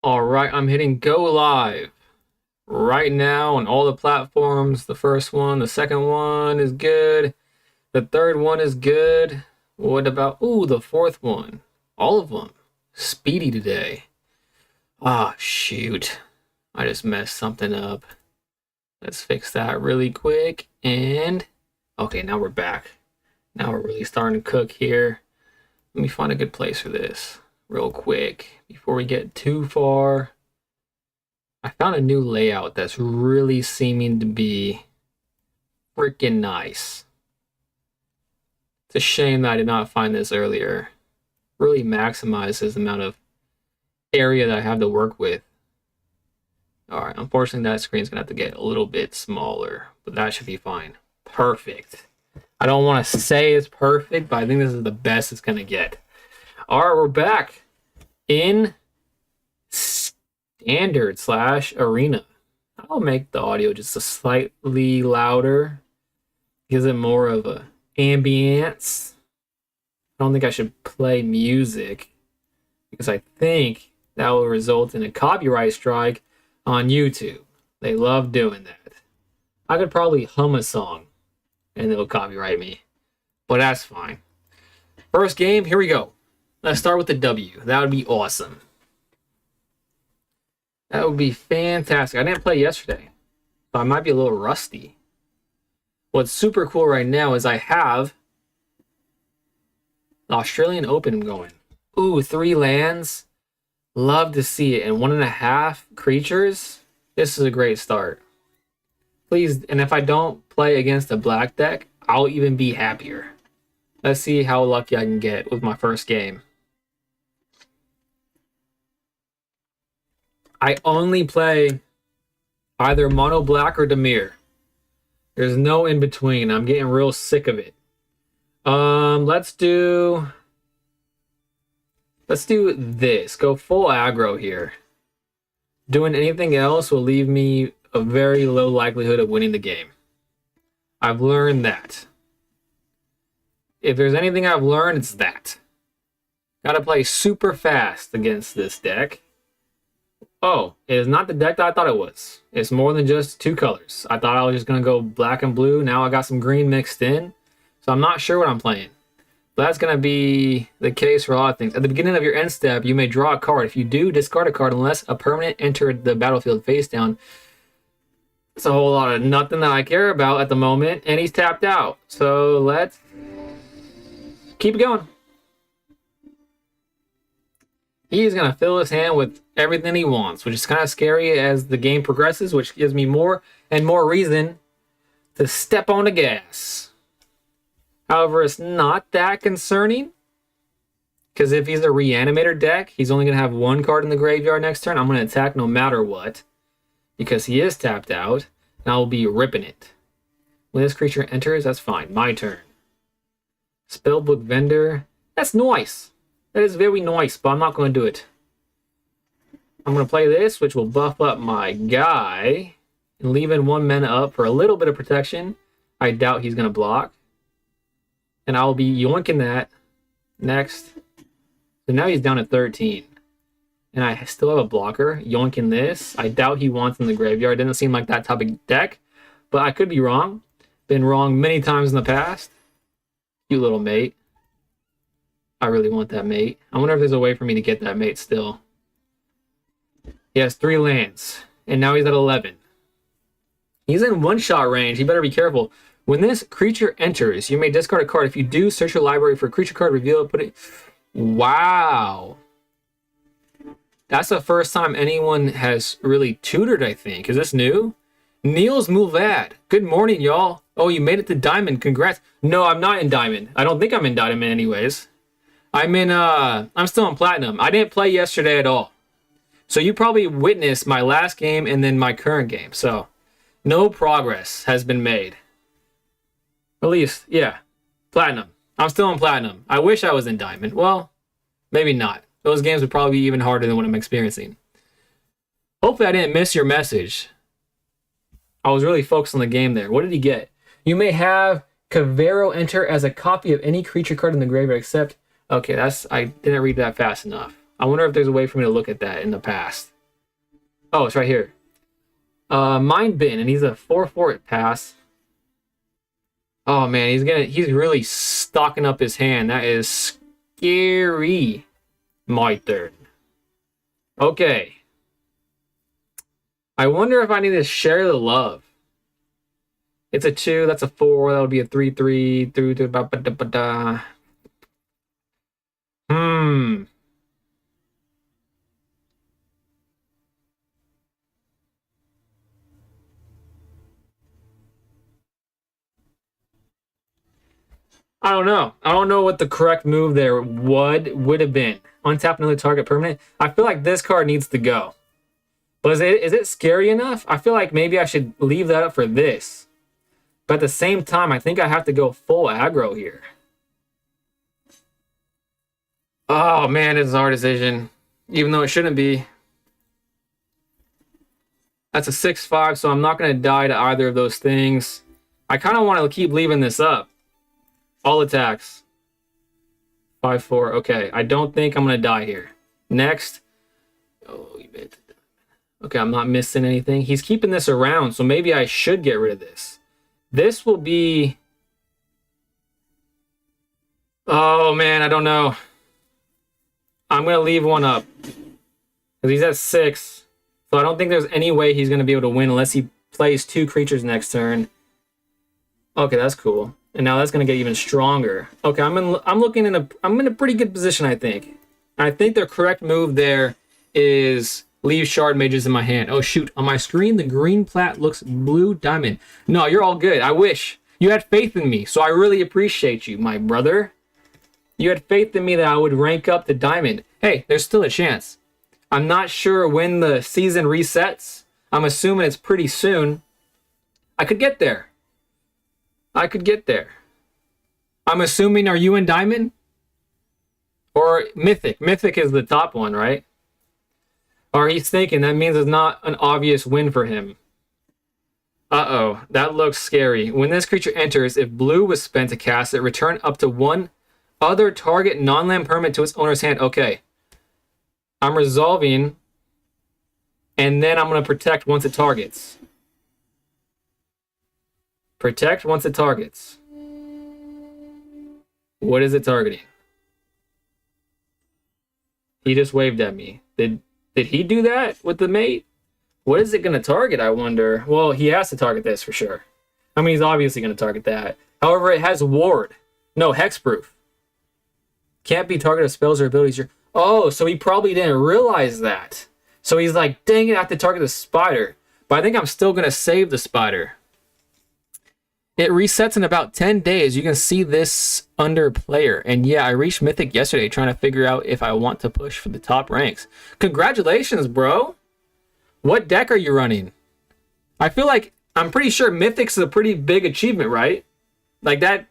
All right, I'm hitting go live right now on all the platforms. The first one, the second one is good. The third one is good. What about, the fourth one? All of them. Speedy today. Ah, shoot. I just messed something up. Let's fix that really quick. And, okay, now we're back. Now we're really starting to cook here. Let me find a good place for this real quick before we get too far. I found a new layout that's really seeming to be freaking nice. It's a shame that I did not find this earlier. Really maximizes the amount of area that I have to work with. Alright, unfortunately that screen's gonna have to get a little bit smaller, but that should be fine. Perfect. I don't want to say it's perfect, but I think this is the best it's gonna get. Alright, we're back in standard / arena. I'll make the audio just a slightly louder. Gives it more of a ambience. I don't think I should play music because I think that will result in a copyright strike on YouTube. They love doing that. I could probably hum a song and they'll copyright me, but that's fine. First game, here we go. Let's start with the W. That would be awesome. That would be fantastic. I didn't play yesterday, so I might be a little rusty. What's super cool right now is I have the Australian Open going. Ooh, 3 lands. Love to see it. And 1.5 creatures. This is a great start. Please, and if I don't play against a black deck, I'll even be happier. Let's see how lucky I can get with my first game. I only play either mono black or Dimir. There's no in between. I'm getting real sick of it. Let's do this. Go full aggro here. Doing anything else will leave me a very low likelihood of winning the game. I've learned that. If there's anything I've learned, it's that. Gotta play super fast against this deck. Oh, it is not the deck that I thought it was. It's more than just 2 colors. I thought I was just going to go black and blue. Now I got some green mixed in. So I'm not sure what I'm playing. But that's going to be the case for a lot of things. At the beginning of your end step, you may draw a card. If you do, discard a card unless a permanent entered the battlefield face down. It's a whole lot of nothing that I care about at the moment. And he's tapped out. So let's keep it going. He's going to fill his hand with everything he wants, which is kind of scary as the game progresses, which gives me more and more reason to step on the gas. However, it's not that concerning, because if he's a reanimator deck, he's only going to have 1 card in the graveyard next turn. I'm going to attack no matter what, because he is tapped out, and I'll be ripping it. When this creature enters, that's fine. My turn. Spellbook Vendor. That's nice. That is very nice, but I'm not going to do it. I'm going to play this, which will buff up my guy and leave in 1 mana up for a little bit of protection. I doubt he's going to block. And I'll be yoinking that next. So now he's down at 13. And I still have a blocker. Yoinking this. I doubt he wants in the graveyard. Doesn't seem like that type of deck. But I could be wrong. Been wrong many times in the past. You little mate. I really want that mate. I wonder if there's a way for me to get that mate still. He has 3 lands, and now he's at 11. He's in 1-shot range. He better be careful. When this creature enters, you may discard a card. If you do, search your library for a creature card, reveal it, put it... Wow. That's the first time anyone has really tutored, I think. Is this new? Niels Mulvad. Good morning, y'all. Oh, you made it to Diamond. Congrats. No, I'm not in Diamond. I don't think I'm in Diamond anyways. I'm still in Platinum. I didn't play yesterday at all. So you probably witnessed my last game and then my current game. So no progress has been made. At least, yeah. Platinum. I'm still in Platinum. I wish I was in Diamond. Well, maybe not. Those games would probably be even harder than what I'm experiencing. Hopefully I didn't miss your message. I was really focused on the game there. What did he get? You may have Cavero enter as a copy of any creature card in the graveyard except... Okay, I didn't read that fast enough. I wonder if there's a way for me to look at that in the past. Oh, it's right here. Mind Bin, and he's a 4/4 pass. Oh man, he's really stocking up his hand. That is scary. My turn. Okay. I wonder if I need to share the love. It's a 2, that's a 4, that would be a 3/3, through to ba-ba-da-ba-da. I don't know. I don't know what the correct move there would have been. Untap another target permanent. I feel like this card needs to go. But is it scary enough? I feel like maybe I should leave that up for this. But at the same time, I think I have to go full aggro here. Oh man, this is a hard decision. Even though it shouldn't be. That's a 6/5, so I'm not going to die to either of those things. I kind of want to keep leaving this up. All attacks. 5/4. Okay, I don't think I'm going to die here. Next. Oh, you bet. Okay, I'm not missing anything. He's keeping this around, so maybe I should get rid of this. This will be... Oh, man, I don't know. I'm going to leave one up. Because he's at 6. So I don't think there's any way he's going to be able to win unless he plays 2 creatures next turn. Okay, that's cool. And now that's going to get even stronger. Okay, I'm in a pretty good position, I think. I think the correct move there is leave Shard Mages in my hand. Oh shoot, on my screen the green plat looks blue diamond. No, you're all good. I wish. You had faith in me, so I really appreciate you, my brother. You had faith in me that I would rank up to diamond. Hey, there's still a chance. I'm not sure when the season resets. I'm assuming it's pretty soon. I could get there. I could get there. I'm assuming, are you in diamond? Or mythic? Mythic is the top one, right? Or he's thinking that means it's not an obvious win for him. Uh-oh, that looks scary. When this creature enters, if blue was spent to cast it, return up to 1 other target non-land permanent to its owner's hand. Okay. I'm resolving, and then I'm going to protect once it targets. Protect once it targets. What is it targeting? He just waved at me. Did he do that with the mate? What is it going to target, I wonder? Well, he has to target this for sure. I mean, he's obviously going to target that. However, it has ward. No, hexproof. Can't be targeted with spells or abilities. Oh, so he probably didn't realize that. So he's like, dang it, I have to target the spider. But I think I'm still going to save the spider. It resets in about 10 days. You can see this under player. And yeah, I reached Mythic yesterday trying to figure out if I want to push for the top ranks. Congratulations, bro. What deck are you running? I feel like, I'm pretty sure Mythic's a pretty big achievement, right? Like that,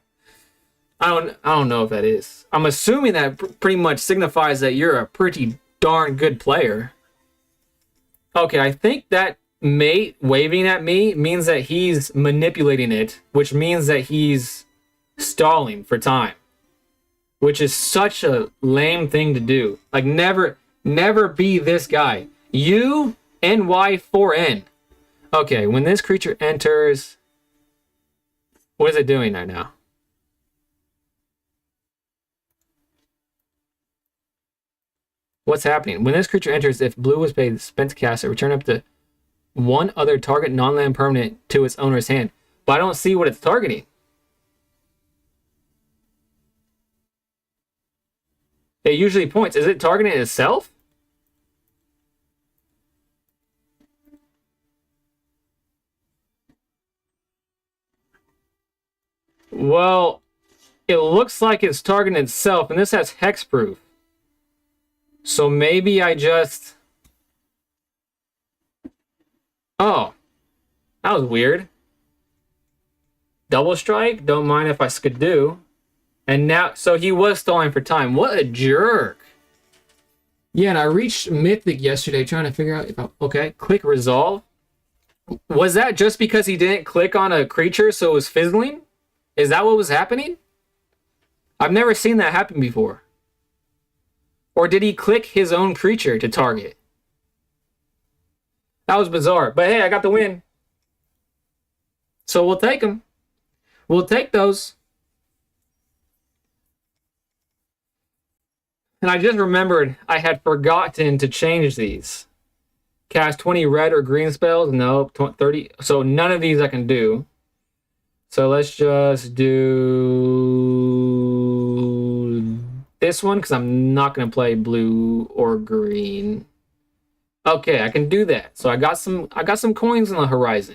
I don't know if that is. I'm assuming that pretty much signifies that you're a pretty darn good player. Okay, I think that mate waving at me means that he's manipulating it, which means that he's stalling for time, which is such a lame thing to do. Like, never be this guy. U NY4N. Okay, when this creature enters, what is it doing right now? What's happening? When this creature enters, if blue was paid, spent to cast it, return up to 1 other target non-land permanent to its owner's hand. But I don't see what it's targeting. It usually points. Is it targeting itself? Well, it looks like it's targeting itself, and this has hexproof. So maybe I just... Oh, that was weird. Double strike? Don't mind if I skidoo. And now, so he was stalling for time. What a jerk. Yeah, and I reached Mythic yesterday trying to figure out if I... Okay, click resolve. Was that just because he didn't click on a creature so it was fizzling? Is that what was happening? I've never seen that happen before. Or did he click his own creature to target? That was bizarre. But hey, I got the win. So we'll take them. We'll take those. And I just remembered I had forgotten to change these. Cast 20 red or green spells? Nope. 30. So none of these I can do. So let's just do this one because I'm not going to play blue or green. Okay, I can do that. So I got some coins on the horizon.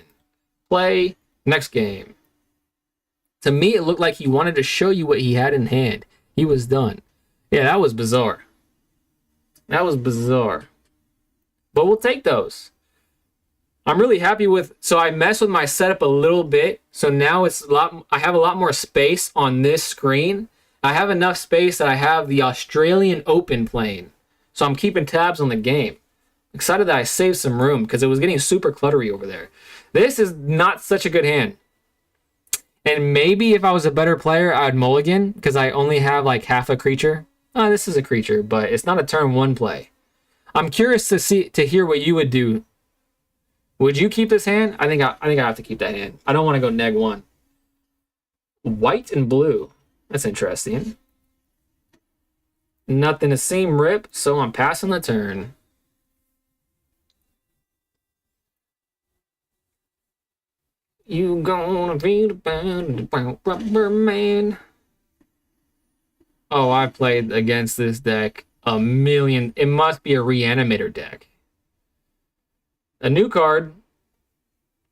Play next game. To me, it looked like he wanted to show you what he had in hand. He was done. Yeah, that was bizarre. That was bizarre. But we'll take those. I'm really happy with... So I messed with my setup a little bit. So now it's a lot. I have a lot more space on this screen. I have enough space that I have the Australian Open playing. So I'm keeping tabs on the game. Excited that I saved some room because it was getting super cluttery over there. This is not such a good hand. And maybe if I was a better player, I'd mulligan because I only have like half a creature. Oh, this is a creature, but it's not a turn one play. I'm curious to hear what you would do. Would you keep this hand? I think I have to keep that hand. I don't want to go neg one. White and blue. That's interesting. Nothing to seam rip, so I'm passing the turn. You gonna be the rubber man. Oh, I played against this deck a million. It must be a reanimator deck. A new card.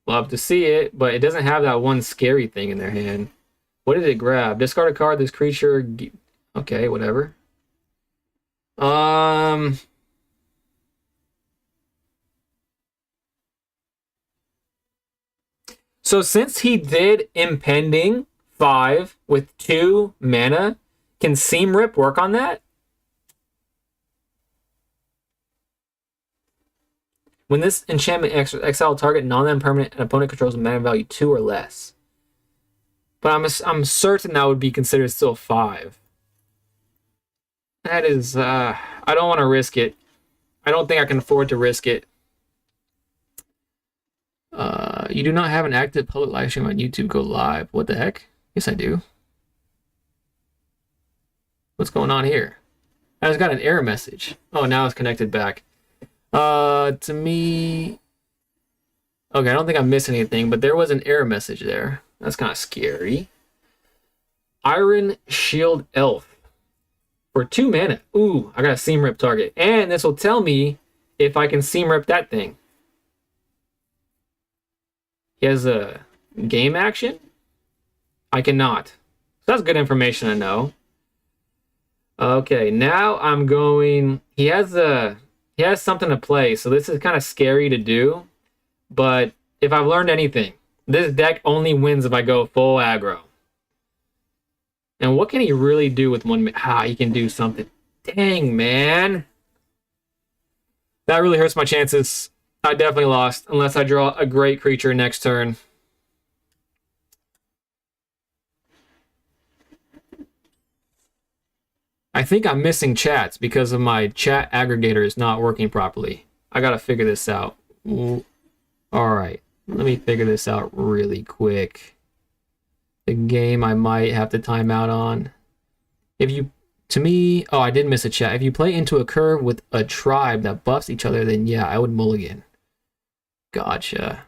Love to see it, but it doesn't have that one scary thing in their hand. What did it grab? Discard a card. This creature. Okay, whatever. So since he did Impending 5 with 2 mana, can Seam Rip work on that? When this enchantment exile target non-land permanent, an opponent controls a mana value 2 or less. But I'm certain that would be considered still 5. That is, I don't want to risk it. I don't think I can afford to risk it. You do not have an active public live stream on YouTube. Go live. What the heck? Yes, I do. What's going on here? I just got an error message. Oh, now it's connected back. To me... Okay, I don't think I missed anything, but there was an error message there. That's kind of scary. Iron Shield Elf. For 2 mana. Ooh, I got a Seam Rip target. And this will tell me if I can Seam Rip that thing. He has a game action? I cannot. So that's good information to know. Okay, now I'm going... He has something to play, so this is kind of scary to do. But if I've learned anything, this deck only wins if I go full aggro. And what can he really do with 1 mana? He can do something. Dang, man. That really hurts my chances. I definitely lost, unless I draw a great creature next turn. I think I'm missing chats because of my chat aggregator is not working properly. I gotta figure this out. Alright, let me figure this out really quick. The game I might have to time out on. To me, oh, I did miss a chat. If you play into a curve with a tribe that buffs each other, then yeah, I would mulligan. Gotcha.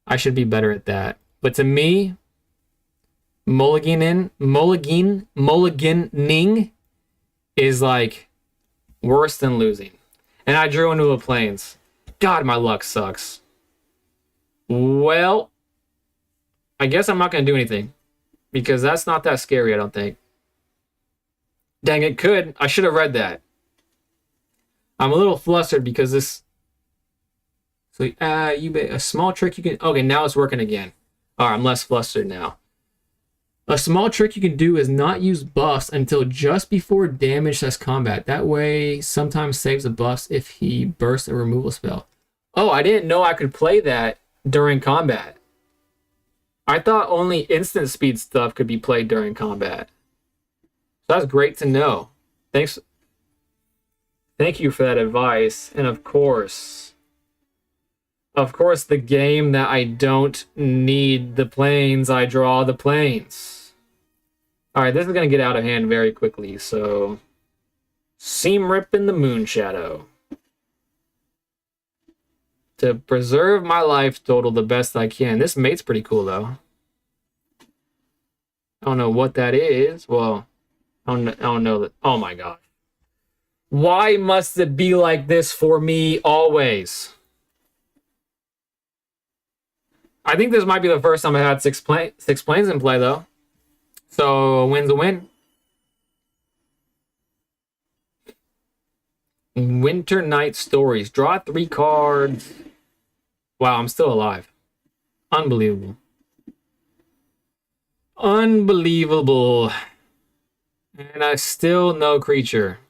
I should be better at that. But to me, mulliganing is like worse than losing. And I drew into a plains. God, my luck sucks. Well, I guess I'm not going to do anything because that's not that scary, I don't think. Dang, it could. I should have read that. I'm a little flustered because this... So, a small trick you can... Okay, now it's working again. Alright, I'm less flustered now. A small trick you can do is not use buffs until just before damage says combat. That way, sometimes saves the buffs if he bursts a removal spell. Oh, I didn't know I could play that during combat. I thought only instant speed stuff could be played during combat. So that's great to know. Thanks Thank you for that advice. And of course, the game that I don't need the planes, I draw the planes. All right, this is going to get out of hand very quickly. So, Seam Rip in the Moon Shadow. To preserve my life total the best I can. This mate's pretty cool, though. I don't know what that is. Well, I don't know that. Oh my god. Why must it be like this for me always? I think this might be the first time I had six planes in play, though. So, a win's a win. Winter Night Stories. Draw 3 cards. Wow, I'm still alive. Unbelievable. Unbelievable. And I still no creature.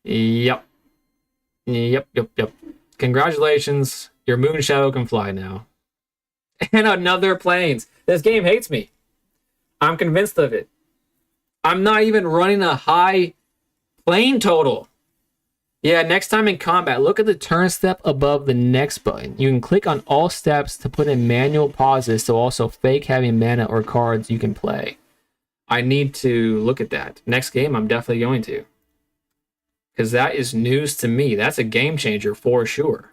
Yep. Congratulations. Your Moon Shadow can fly now. And another planes. This game hates me. I'm convinced of it. I'm not even running a high plane total. Yeah, next time in combat, look at the turn step above the next button. You can click on all steps to put in manual pauses to also fake having mana or cards you can play. I need to look at that. Next game, I'm definitely going to. Because that is news to me. That's a game changer for sure.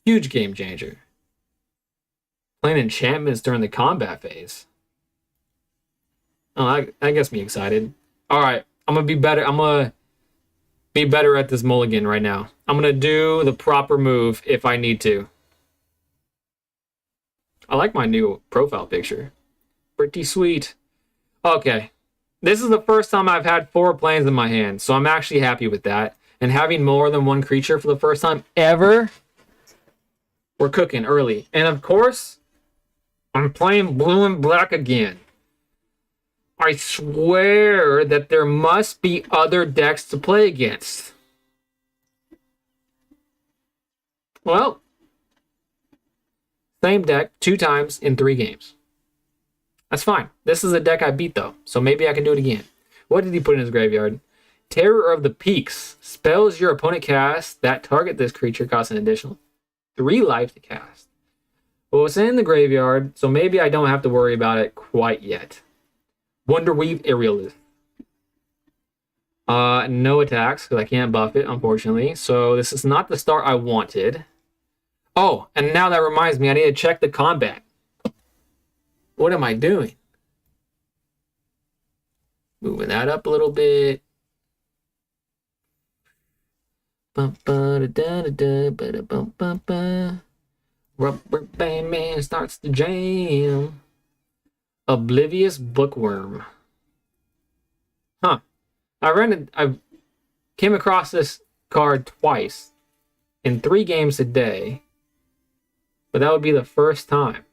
Huge game changer. Playing enchantments during the combat phase. Oh, that gets me excited. All right, I'm going to be better. I'm going to be better at this mulligan right now. I'm going to do the proper move if I need to. I like my new profile picture. Pretty sweet. Okay. This is the first time I've had 4 planes in my hand, so I'm actually happy with that. And having more than one creature for the first time ever, we're cooking early. And of course, I'm playing blue and black again. I swear that there must be other decks to play against. Well, same deck 2 times in 3 games. That's fine. This is a deck I beat, though, so maybe I can do it again. What did he put in his graveyard? Terror of the Peaks. Spells your opponent casts that target this creature cost an additional 3 life to cast. Well, it's in the graveyard, so maybe I don't have to worry about it quite yet. Wonderweave Aerialist. No attacks, because I can't buff it, unfortunately. So this is not the start I wanted. Oh, and now that reminds me, I need to check the combat. What am I doing? Moving that up a little bit. Rubber Band Man starts to jam. Oblivious Bookworm. Huh. I came across this card twice in 3 games today, but that would be the first time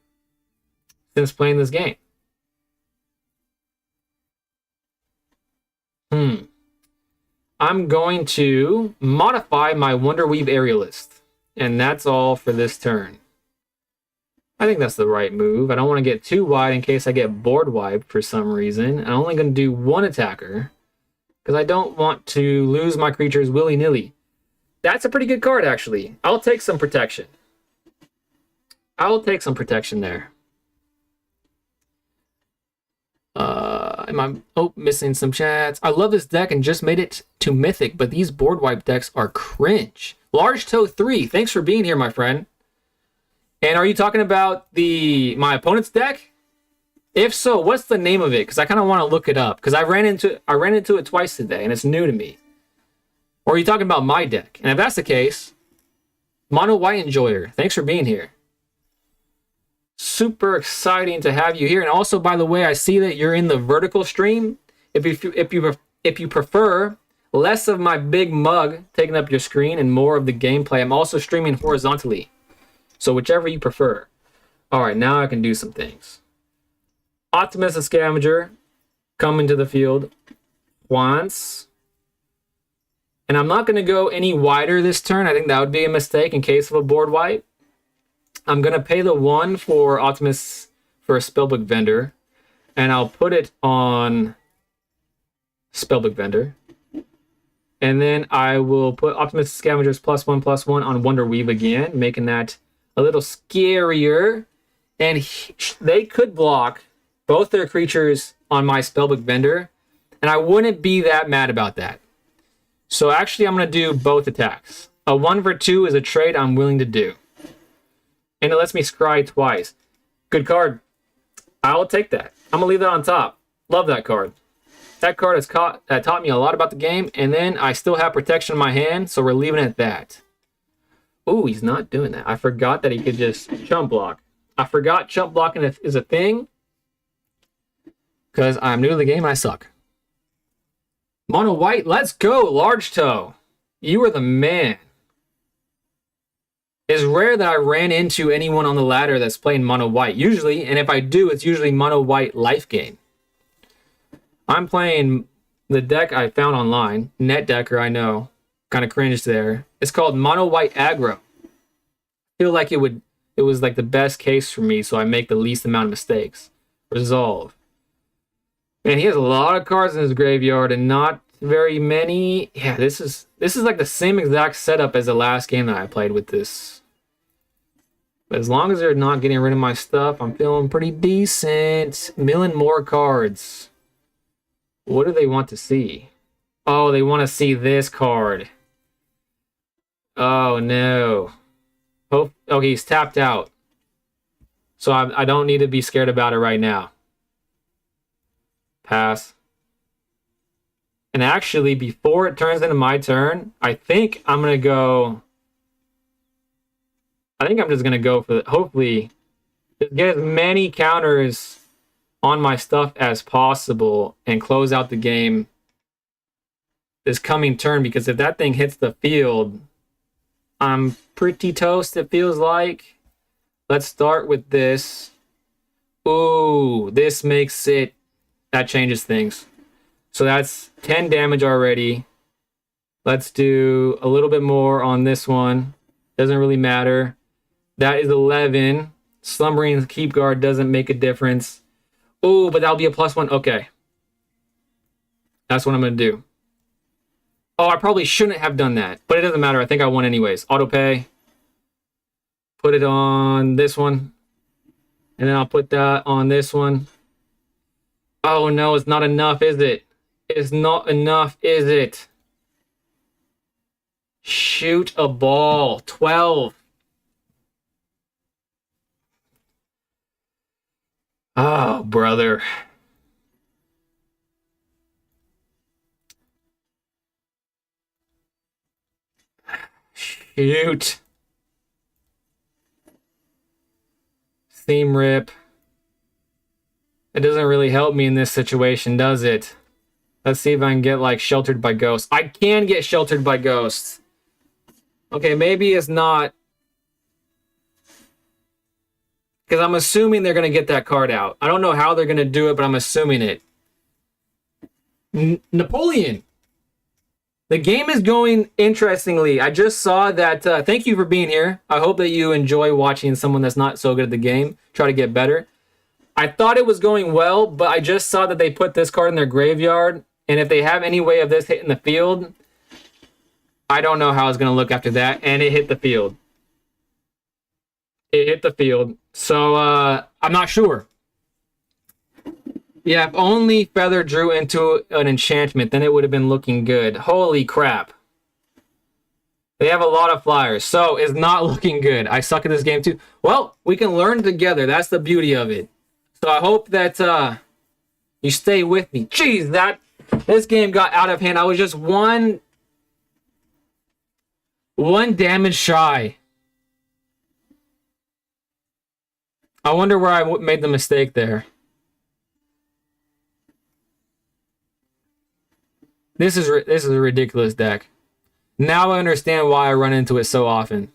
since playing this game. I'm going to modify my Wonderweave Aerialist, and that's all for this turn. I think that's the right move. I don't want to get too wide in case I get board wiped for some reason. I'm only going to do 1 attacker because I don't want to lose my creatures willy-nilly. That's a pretty good card, actually. I'll take some protection. I'll take some protection there. Missing some chats. I love this deck and just made it to Mythic, but these board wipe decks are cringe. Large Toe 3, thanks for being here, my friend. And are you talking about my opponent's deck? If so, what's the name of it? Because I kind of want to look it up. Because I ran into it twice today, and it's new to me. Or are you talking about my deck? And if that's the case, Mono White Enjoyer, thanks for being here. Super exciting to have you here. And also, by the way, I see that you're in the vertical stream. If you prefer less of my big mug taking up your screen and more of the gameplay, I'm also streaming horizontally. So whichever you prefer. All right, now I can do some things. Optimus the Scavenger coming to the field once. And I'm not going to go any wider this turn. I think that would be a mistake in case of a board wipe. I'm going to pay the 1 for Optimus for a Spellbook Vendor. And I'll put it on Spellbook Vendor. And then I will put Optimistic Scavengers +1/+1 on Wonder Weave again, making that a little scarier. And they could block both their creatures on my Spellbook Vendor, and I wouldn't be that mad about that. So actually, I'm going to do both attacks. A 1 for 2 is a trade I'm willing to do. And it lets me scry twice. Good card. I will take that. I'm going to leave that on top. Love that card. That card has taught me a lot about the game, and then I still have protection in my hand, so we're leaving it at that. Ooh, he's not doing that. I forgot that he could just chump block. I forgot chump blocking is a thing, because I'm new to the game and I suck. Mono white, let's go, Large Toe. You are the man. It's rare that I ran into anyone on the ladder that's playing mono white, usually, and if I do, it's usually mono white life gain. I'm playing the deck I found online, NetDecker, I know, kind of cringed there. It's called Mono White Aggro. I feel like it was like the best case for me, so I make the least amount of mistakes. Resolve. Man, he has a lot of cards in his graveyard and not very many. Yeah, this is like the same exact setup as the last game that I played with this. But as long as they're not getting rid of my stuff, I'm feeling pretty decent. Milling more cards. What do they want to see? Oh, they want to see this card. Oh, no. Oh, he's tapped out. So I don't need to be scared about it right now. Pass. And actually, before it turns into my turn, I think I'm going to go... I think I'm just going to go for... Hopefully, just get as many counters on my stuff as possible and close out the game this coming turn, because if that thing hits the field, I'm pretty toast, it feels like. Let's start with this. Ooh, this makes it... That changes things. So that's 10 damage already. Let's do a little bit more on this one. Doesn't really matter. That is 11. Slumbering Keep Guard doesn't make a difference. Oh, but that'll be a +1. Okay. That's what I'm going to do. Oh, I probably shouldn't have done that. But it doesn't matter. I think I won anyways. Auto pay. Put it on this one. And then I'll put that on this one. Oh, no. It's not enough, is it? It's not enough, is it? Shoot a ball. 12. Oh, brother. Shoot. Theme rip. It doesn't really help me in this situation, does it? Let's see if I can get, like, sheltered by ghosts. I can get sheltered by ghosts. Okay, maybe it's not... Because I'm assuming they're going to get that card out. I don't know how they're going to do it, but I'm assuming it. Napoleon. The game is going interestingly. I just saw that... thank you for being here. I hope that you enjoy watching someone that's not so good at the game try to get better. I thought it was going well, but I just saw that they put this card in their graveyard. And if they have any way of this hitting the field, I don't know how it's going to look after that. And it hit the field. It hit the field. So, I'm not sure. Yeah, if only Feather drew into an enchantment, then it would have been looking good. Holy crap. They have a lot of flyers, so it's not looking good. I suck at this game too. Well, we can learn together. That's the beauty of it. So I hope that you stay with me. Jeez, this game got out of hand. I was just one damage shy. I wonder where I made the mistake there. This is a ridiculous deck. Now I understand why I run into it so often.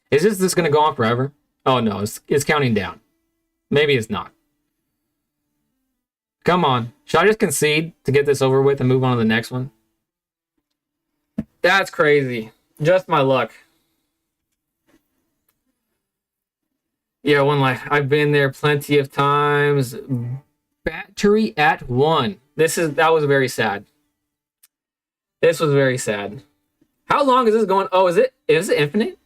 Is this going to go on forever? Oh no, it's counting down. Maybe it's not. Come on. Should I just concede to get this over with and move on to the next one? That's crazy. Just my luck. Yeah, one life. I've been there plenty of times. Battery at 1. That was very sad. This was very sad. How long is this going? Oh, is it infinite?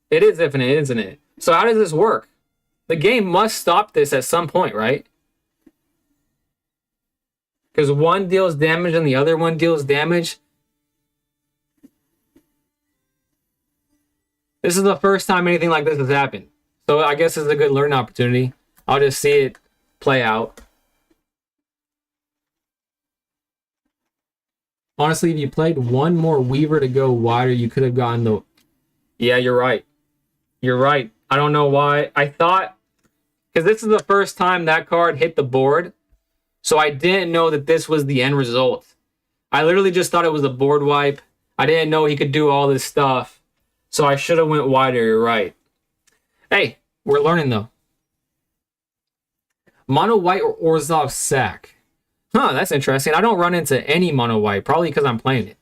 It is infinite, isn't it? So how does this work? The game must stop this at some point, right? Because one deals damage and the other one deals damage. This is the first time anything like this has happened. So I guess it's a good learning opportunity. I'll just see it play out. Honestly, if you played one more Weaver to go wider, you could have gotten the... Yeah, you're right. You're right. I don't know why. I thought... Because this is the first time that card hit the board. So I didn't know that this was the end result. I literally just thought it was a board wipe. I didn't know he could do all this stuff. So I should have went wider. You're right. Hey, we're learning though. Mono white or Orzhov sack. Huh, that's interesting. I don't run into any mono white, probably because I'm playing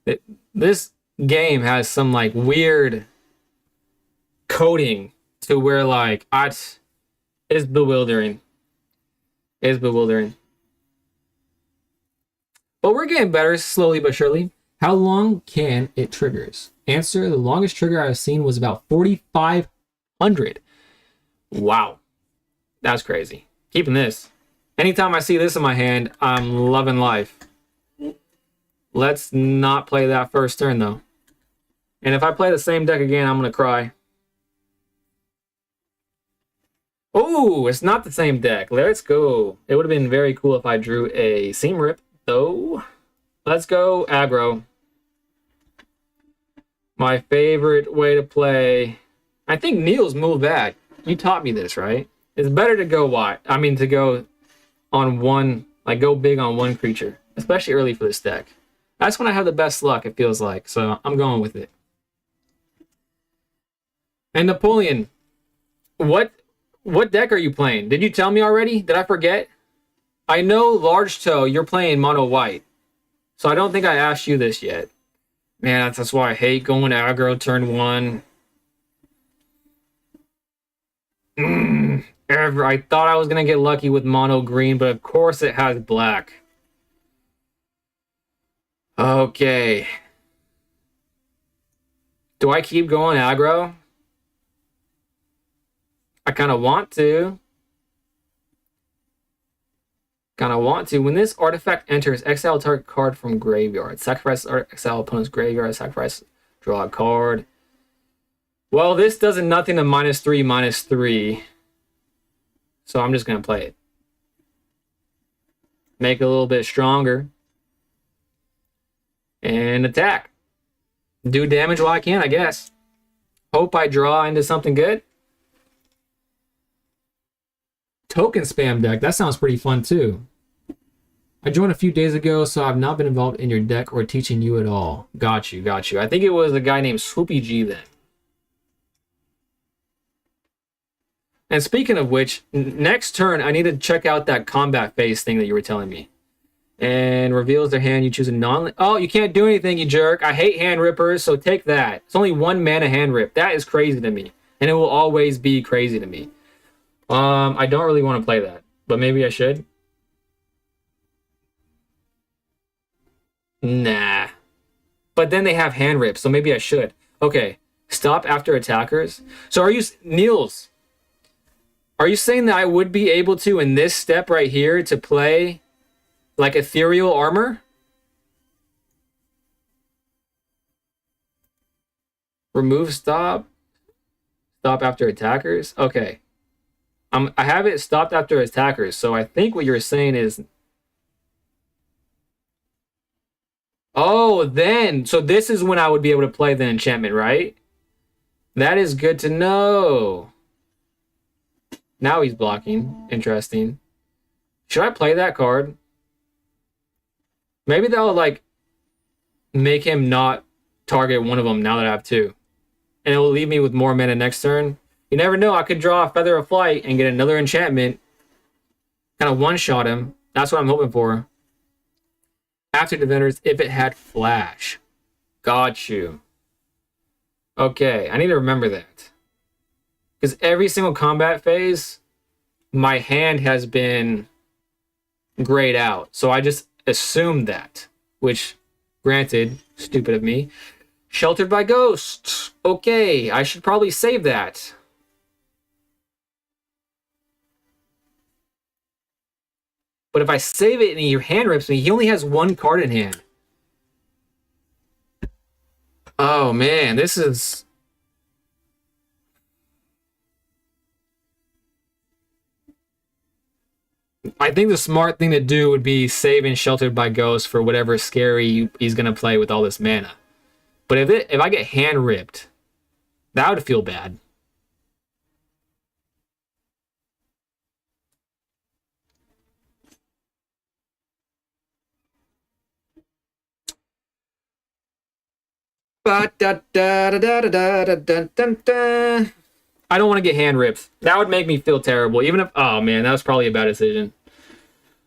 it. This game has some like weird coding to where like it's bewildering. It's bewildering. But we're getting better slowly but surely. How long can it triggers? Answer, the longest trigger I've seen was about 4,500. Wow. That's crazy. Keeping this. Anytime I see this in my hand, I'm loving life. Let's not play that first turn, though. And if I play the same deck again, I'm going to cry. Oh, it's not the same deck. Let's go. It would have been very cool if I drew a Seam Rip, though. Let's go aggro. My favorite way to play. I think Neil's move back. You taught me this, right? It's better to go wide. I mean, to go on one, like go big on one creature, especially early for this deck. That's when I have the best luck, it feels like. So I'm going with it. And Napoleon, what deck are you playing? Did you tell me already? Did I forget? I know Large Toe, you're playing mono white. So I don't think I asked you this yet. Man, that's why I hate going aggro turn one. I thought I was going to get lucky with mono green, but of course it has black. Okay. Do I keep going aggro? I kind of want to. When this artifact enters, exile target card from graveyard. Sacrifice exile opponent's graveyard. Sacrifice, draw a card. Well, this does nothing to -3/-3. So I'm just going to play it. Make it a little bit stronger. And attack. Do damage while I can, I guess. Hope I draw into something good. Token spam deck. That sounds pretty fun too. I joined a few days ago, so I've not been involved in your deck or teaching you at all. Got you. I think it was a guy named Swoopy G then. And speaking of which, next turn, I need to check out that combat phase thing that you were telling me. And reveals their hand. You choose a non... Oh, you can't do anything, you jerk. I hate hand rippers, so take that. It's only 1 mana hand rip. That is crazy to me. And it will always be crazy to me. I don't really want to play that. But maybe I should. Nah. But then they have hand rips, so maybe I should. Okay. Stop after attackers. So are you... Niels... Are you saying that I would be able to, in this step right here, to play like ethereal armor? Remove stop. Stop after attackers? Okay. I have it stopped after attackers, so I think what you're saying is... Oh, then. So this is when I would be able to play the enchantment, right? That is good to know. Now he's blocking. Interesting. Should I play that card? Maybe that'll, like, make him not target one of them now that I have 2. And it will leave me with more mana next turn. You never know. I could draw a Feather of Flight and get another enchantment. Kind of one-shot him. That's what I'm hoping for. After Defenders, if it had Flash. Got you. Okay, I need to remember that. Because every single combat phase, my hand has been grayed out. So I just assumed that, which, granted, stupid of me. Sheltered by Ghosts. Okay, I should probably save that. But if I save it and he hand rips me, he only has one card in hand. Oh man, this is... I think the smart thing to do would be saving Sheltered by Ghosts for whatever scary he's gonna play with all this mana. But if I get hand ripped, that would feel bad. I don't want to get hand ripped. That would make me feel terrible. Even if... Oh man, that was probably a bad decision.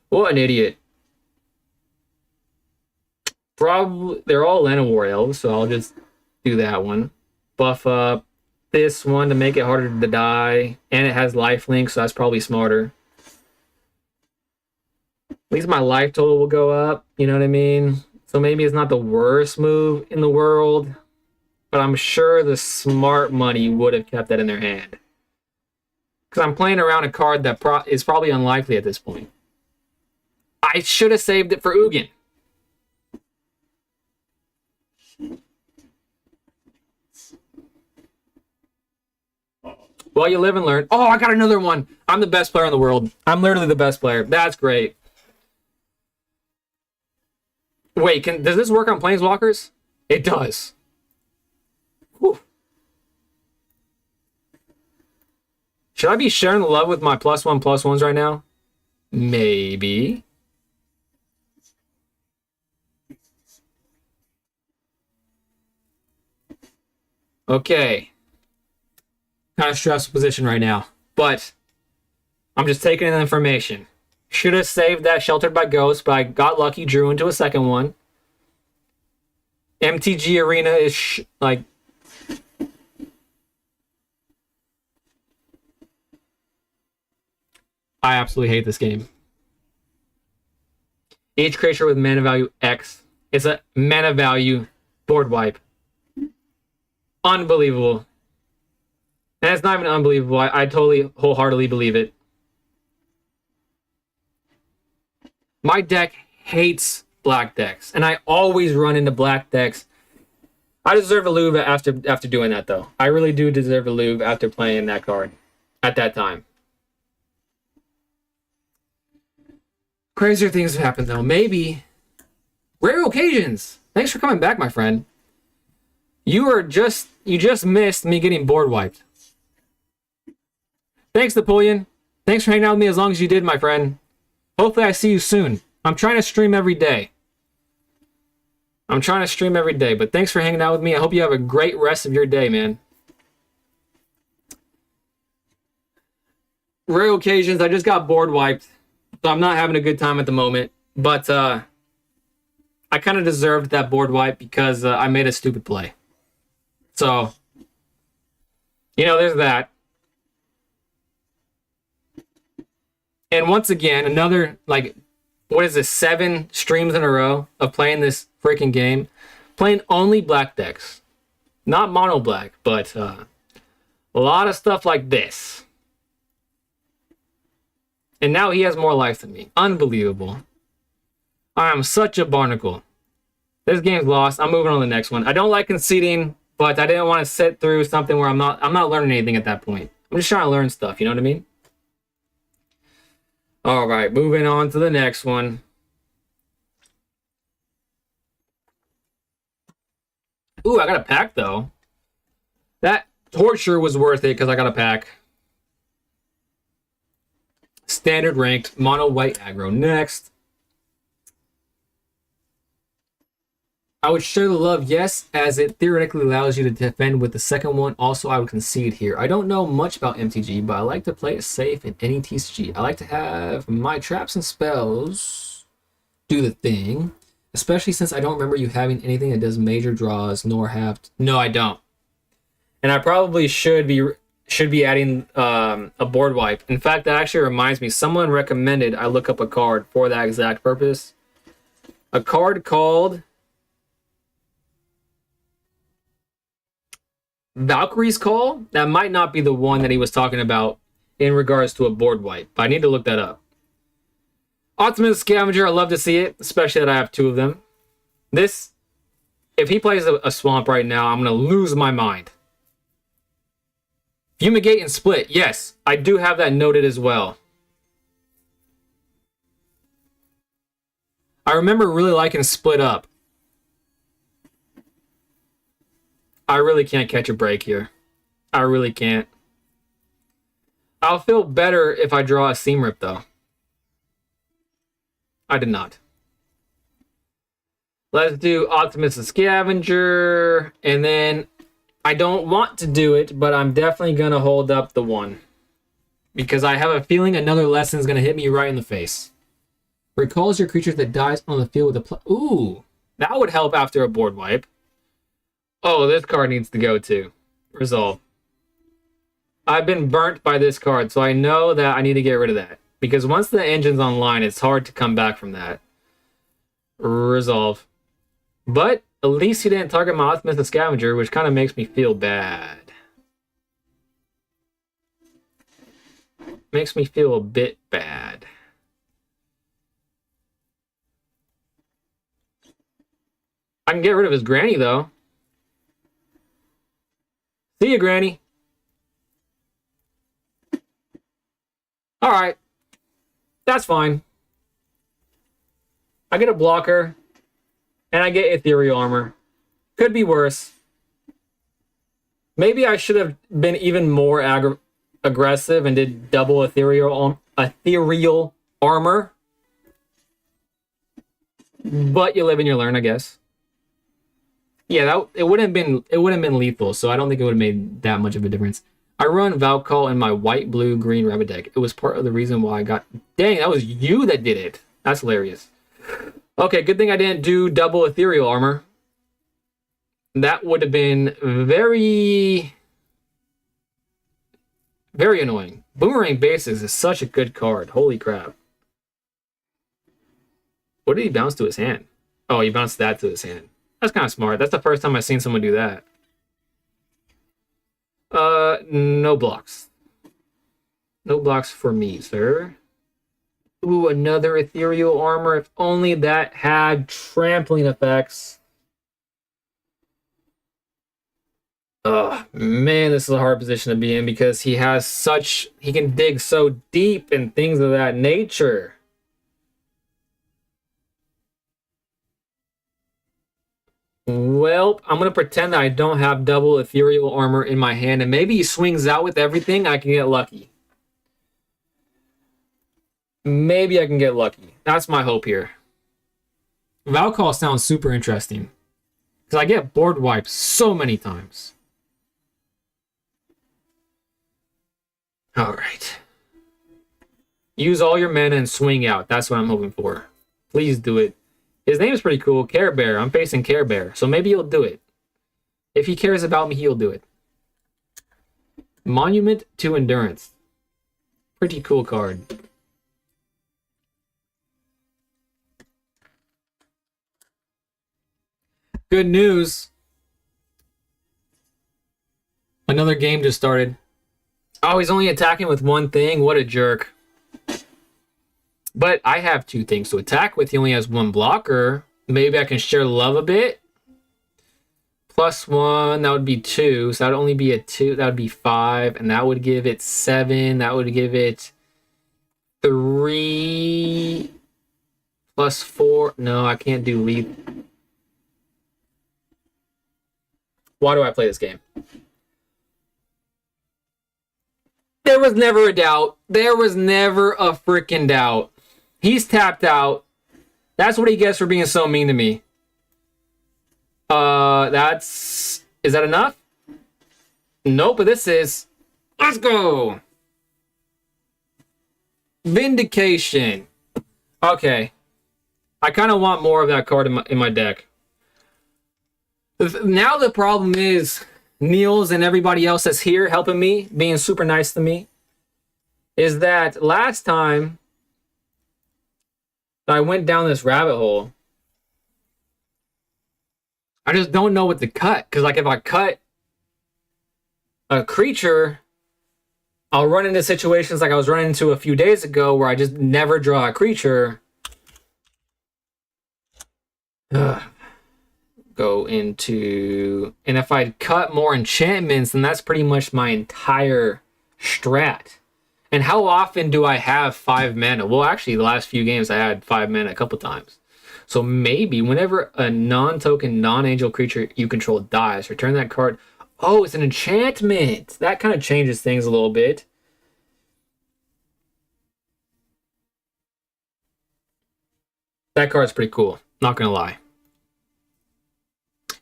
What an idiot. Probably... They're all Llanowar elves, so I'll just do that one. Buff up this one to make it harder to die. And it has lifelink, so that's probably smarter. At least my life total will go up. You know what I mean? So maybe it's not the worst move in the world, but I'm sure the smart money would have kept that in their hand. Because I'm playing around a card that is probably unlikely at this point. I should have saved it for Ugin. Well, you live and learn. Oh, I got another one. I'm the best player in the world. I'm literally the best player. That's great. Wait, does this work on Planeswalkers? It does. Whew. Should I be sharing the love with my +1/+1s right now? Maybe. Okay. Kind of stressful position right now, but I'm just taking in the information. Should have saved that Sheltered by Ghosts, but I got lucky, drew into a second one. MTG Arena is like... I absolutely hate this game. Each creature with mana value X. It's a mana value board wipe. Unbelievable. And it's not even unbelievable. I totally, wholeheartedly believe it. My deck hates black decks, and I always run into black decks. I deserve a Louvre after doing that, though. I really do deserve a Louvre after playing that card at that time. Crazier things have happened, though. Maybe. Rare occasions. Thanks for coming back, my friend. You just missed me getting board wiped. Thanks, Napoleon. Thanks for hanging out with me as long as you did, my friend. Hopefully I see you soon. I'm trying to stream every day. But thanks for hanging out with me. I hope you have a great rest of your day, man. Rare occasions, I just got board wiped, so I'm not having a good time at the moment. But I kind of deserved that board wipe because I made a stupid play. So, there's that. And once again, another, what is this, 7 streams in a row of playing this freaking game. Playing only black decks. Not mono black, but a lot of stuff like this. And now he has more life than me. Unbelievable. I am such a barnacle. This game's lost. I'm moving on to the next one. I don't like conceding, but I didn't want to sit through something where I'm not learning anything at that point. I'm just trying to learn stuff, you know what I mean? All right, moving on to the next one. Ooh, I got a pack, though. That torture was worth it because I got a pack. Standard ranked, mono white aggro. Next. I would share the love, yes, as it theoretically allows you to defend with the second one. Also, I would concede here. I don't know much about MTG, but I like to play it safe in any TCG. I like to have my traps and spells do the thing, especially since I don't remember you having anything that does major draws, nor have... No, I don't. And I probably should should be adding a board wipe. In fact, that actually reminds me, someone recommended I look up a card for that exact purpose. A card called Valkyrie's Call. That might not be the one that he was talking about in regards to a board wipe, but I need to look that up. Optimus Scavenger, I love to see it, especially that I have 2 of them. This, if he plays a swamp right now, I'm going to lose my mind. Fumigate and Split. Yes, I do have that noted as well. I remember really liking Split Up. I really can't catch a break here. I really can't. I'll feel better if I draw a Seam Rip, though. I did not. Let's do Optimus the Scavenger, and then I don't want to do it, but I'm definitely going to hold up the 1. Because I have a feeling another lesson is going to hit me right in the face. Recalls your creature that dies on the field with a... Ooh, that would help after a board wipe. Oh, this card needs to go too. Resolve. I've been burnt by this card, so I know that I need to get rid of that. Because once the engine's online, it's hard to come back from that. Resolve. But at least he didn't target my Optimus the Scavenger, which kind of makes me feel bad. Makes me feel a bit bad. I can get rid of his Granny, though. See ya, Granny. Alright. That's fine. I get a blocker. And I get Ethereal Armor. Could be worse. Maybe I should have been even more aggressive and did double Ethereal Armor. But you live and you learn, I guess. Yeah, it wouldn't have been lethal, so I don't think it would have made that much of a difference. I run Valcall in my white, blue, green rabbit deck. It was part of the reason why I got... Dang, that was you that did it. That's hilarious. Okay, good thing I didn't do double Ethereal Armor. That would have been very... very annoying. Boomerang Bases is such a good card. Holy crap. What did he bounce to his hand? Oh, he bounced that to his hand. That's kind of smart. That's the first time I've seen someone do that. No blocks. No blocks for me, sir. Ooh, another Ethereal Armor. If only that had trampling effects. Oh, man, this is a hard position to be in because he has such... He can dig so deep and things of that nature. Well, I'm going to pretend that I don't have double Ethereal Armor in my hand, and maybe he swings out with everything, I can get lucky. Maybe I can get lucky. That's my hope here. Valcall sounds super interesting. Because I get board wiped so many times. Alright. Use all your mana and swing out. That's what I'm hoping for. Please do it. His name is pretty cool. Care Bear. I'm facing Care Bear. So maybe he'll do it. If he cares about me, he'll do it. Monument to Endurance. Pretty cool card. Good news. Another game just started. Oh, he's only attacking with one thing? What a jerk. But I have 2 things to attack with. He only has 1 blocker. Maybe I can share love a bit. +1, that would be 2. So that would only be a 2. That would be 5. And that would give it 7. That would give it 3. +4. No, I can't do lead. Why do I play this game? There was never a doubt. There was never a freaking doubt. He's tapped out. That's what he gets for being so mean to me. Is that enough? Nope, but this is... Let's go! Vindication. Okay. I kind of want more of that card in my deck. Now the problem is Niels and everybody else that's here helping me, being super nice to me, is that last time that I went down this rabbit hole, I just don't know what to cut. Because, like, if I cut a creature, I'll run into situations like I was running into a few days ago where I just never draw a creature. Go into... And if I cut more enchantments, then that's pretty much my entire strat. And how often do I have 5 mana? Well, actually, the last few games I had 5 mana a couple times. So maybe whenever a non-token, non-angel creature you control dies, return that card. Oh, it's an enchantment. That kind of changes things a little bit. That card's pretty cool. Not gonna lie.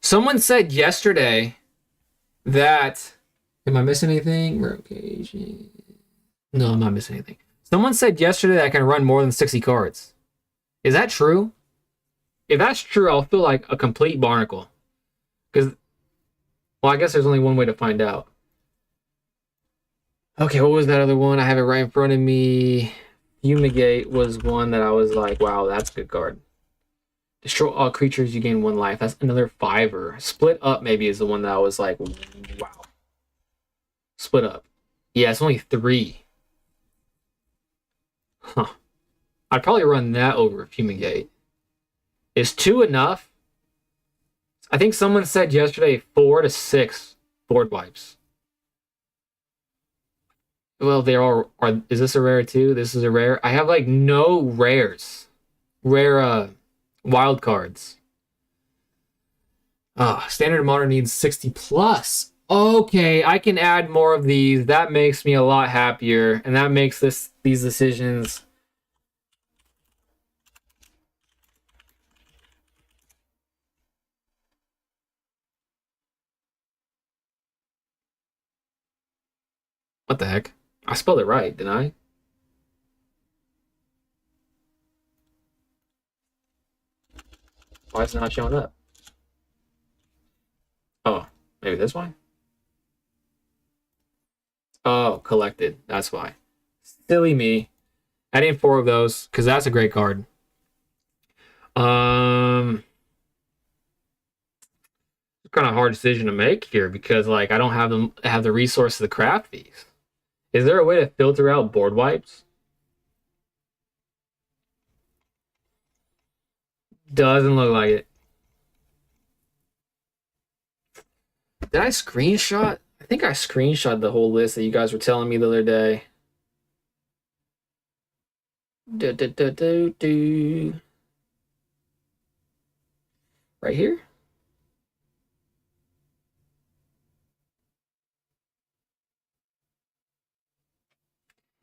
Someone said yesterday that... Am I missing anything? No, I'm not missing anything. Someone said yesterday that I can run more than 60 cards. Is that true? If that's true, I'll feel like a complete barnacle. Because, well, I guess there's only one way to find out. Okay, what was that other one? I have it right in front of me. Fumigate was one that I was like, wow, that's a good card. Destroy all creatures, you gain 1 life. That's another 5-er. Split Up maybe is the one that I was like, wow. Split Up. Yeah, it's only 3. Huh. I'd probably run that over Fumigate. Is 2 enough? I think someone said yesterday 4 to 6 board wipes. Well, they all are. Is this a rare too? This is a rare. I have like no rares. Rare wild cards. Standard Modern needs 60 plus. Okay, I can add more of these. That makes me a lot happier, and that makes these decisions. What the heck? I spelled it right, didn't I? Why is it not showing up? Oh, maybe this one? Oh, collected. That's why. Silly me. Adding 4 of those, because that's a great card. Kind of hard decision to make here because like I don't have the resources to craft these. Is there a way to filter out board wipes? Doesn't look like it. Did I screenshot? I think I screenshot the whole list that you guys were telling me the other day. Right here?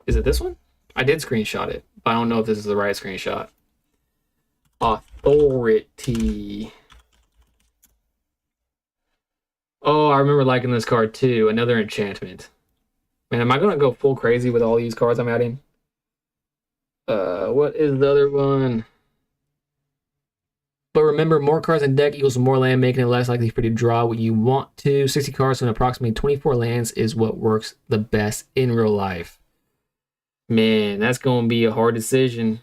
Is it this one? I did screenshot it, but I don't know if this is the right screenshot. Authority. Oh, I remember liking this card too. Another enchantment. Man, am I going to go full crazy with all these cards I'm adding? What is the other one? But remember, more cards in deck equals more land, making it less likely for you to draw what you want to. 60 cards and approximately 24 lands is what works the best in real life. Man, that's going to be a hard decision.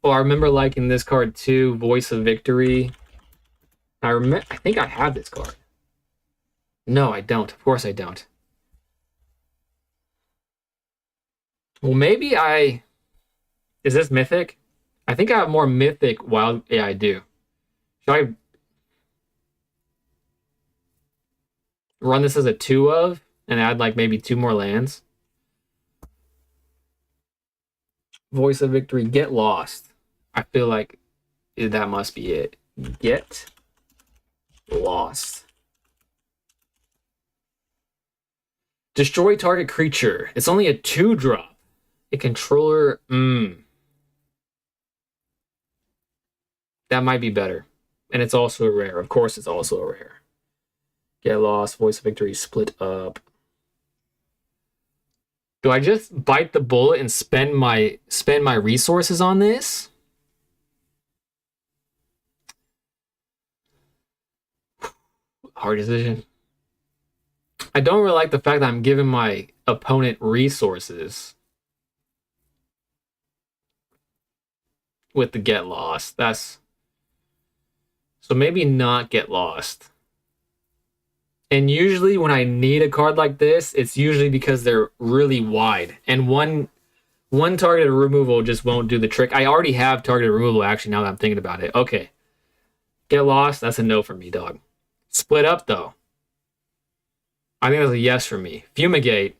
Oh, I remember liking this card too, Voice of Victory. I think I have this card. No, I don't. Of course I don't. Well, maybe I... Is this Mythic? I think I have more Mythic Wild... Yeah, I do. Should I run this as a 2 of and add like maybe 2 more lands? Voice of Victory, Get Lost. I feel like that must be it. Get Lost. Destroy target creature. It's only a 2-drop. A controller. That might be better. And it's also a rare. Of course, it's also a rare. Get Lost. Voice of Victory. Split Up. Do I just bite the bullet and spend my resources on this? Hard decision. I don't really like the fact that I'm giving my opponent resources with the get lost. That's so maybe not get lost. And usually when I need a card like this, it's usually because they're really wide. And one targeted removal just won't do the trick. I already have targeted removal, actually, now that I'm thinking about it. Okay. Get lost, that's a no for me, dog. Split up, though. I think that's a yes for me. Fumigate.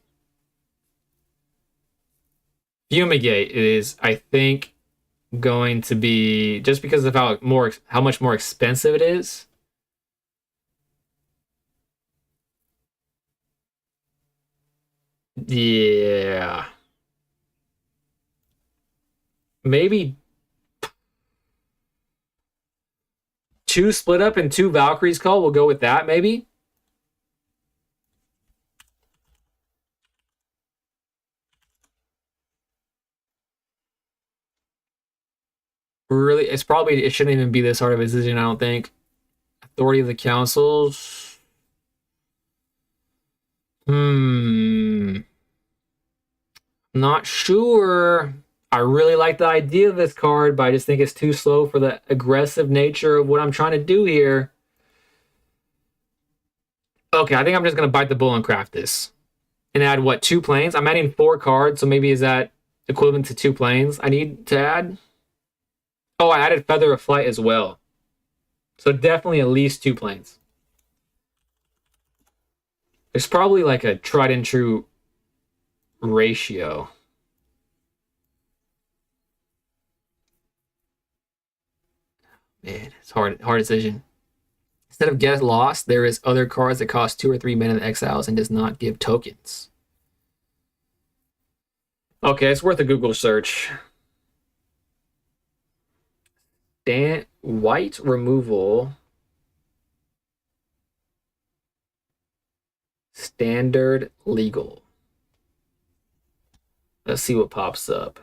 Fumigate is, I think, going to be, just because of how much more expensive it is. Yeah. Maybe 2 split up and 2 Valkyrie's Call. We'll go with that, maybe. Really, it shouldn't even be this hard of a decision, I don't think. Authority of the Councils. Not sure. I really like the idea of this card, but I just think it's too slow for the aggressive nature of what I'm trying to do here. Okay, I think I'm just going to bite the bullet and craft this. And add, what, 2 planes? I'm adding 4 cards, so maybe is that equivalent to 2 planes I need to add? Oh, I added Feather of Flight as well. So definitely at least 2 planes. There's probably like a tried and true ratio. Man, it's hard decision. Instead of get lost, there is other cards that cost 2 or 3 mana in exiles and does not give tokens. Okay, it's worth a Google search. White removal. Standard legal. Let's see what pops up.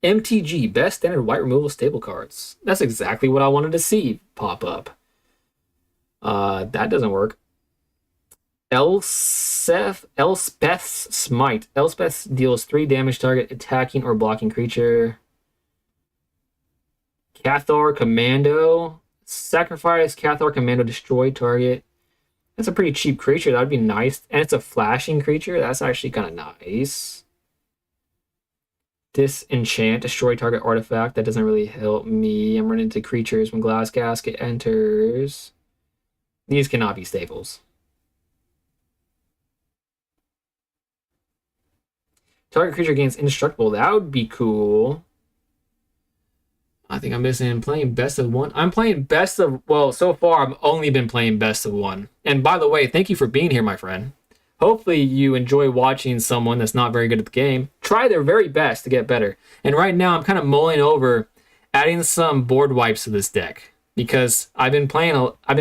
MTG, best standard white removal stable cards. That's exactly what I wanted to see pop up. That doesn't work. Elspeth's Smite. Elspeth deals 3 damage target attacking or blocking creature. Cathar Commando. Sacrifice Cathar Commando, destroy target. That's a pretty cheap creature. That would be nice. And it's a flashing creature. That's actually kind of nice. Disenchant, destroy target artifact. That doesn't really help me. I'm running into creatures when Glass Casket enters. These cannot be staples. Target creature gains indestructible. That would be cool. I think I'm missing playing best of 1. I'm playing best of, well, so far I've only been playing best of 1. And by the way, thank you for being here, my friend. Hopefully you enjoy watching someone that's not very good at the game try their very best to get better. And right now I'm kind of mulling over adding some board wipes to this deck because I've been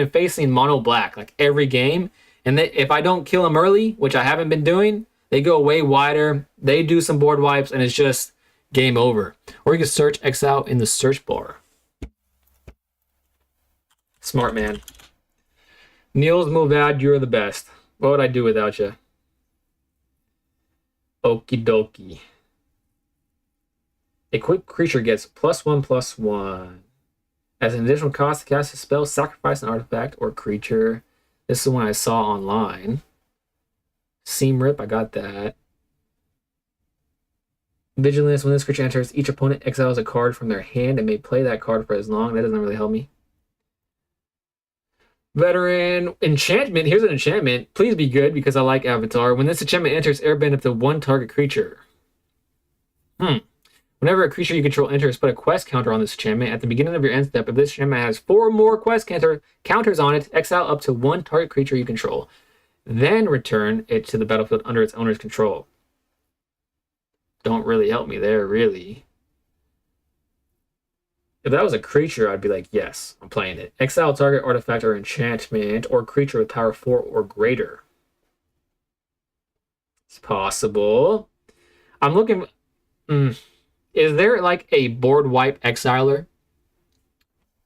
facing mono black like every game. And if I don't kill them early, which I haven't been doing, they go way wider. They do some board wipes and it's just game over. Or you can search exile in the search bar. Smart man. Niels Mulvad, you're the best. What would I do without you? Okie dokie. A quick creature gets +1/+1. As an additional cost to cast a spell, sacrifice an artifact or creature. This is one I saw online. Seam Rip, I got that. Vigilance, when this creature enters, each opponent exiles a card from their hand and may play that card for as long. That doesn't really help me. Veteran enchantment. Here's an enchantment. Please be good because I like Avatar. When this enchantment enters, airbend up to 1 target creature. Whenever a creature you control enters, put a quest counter on this enchantment. At the beginning of your end step, if this enchantment has 4 more quest counters on it, exile up to 1 target creature you control. Then return it to the battlefield under its owner's control. Don't really help me there, really. If that was a creature, I'd be like, yes, I'm playing it. Exile target artifact or enchantment or creature with power 4 or greater. It's possible. I'm looking... Is there like a board wipe exiler?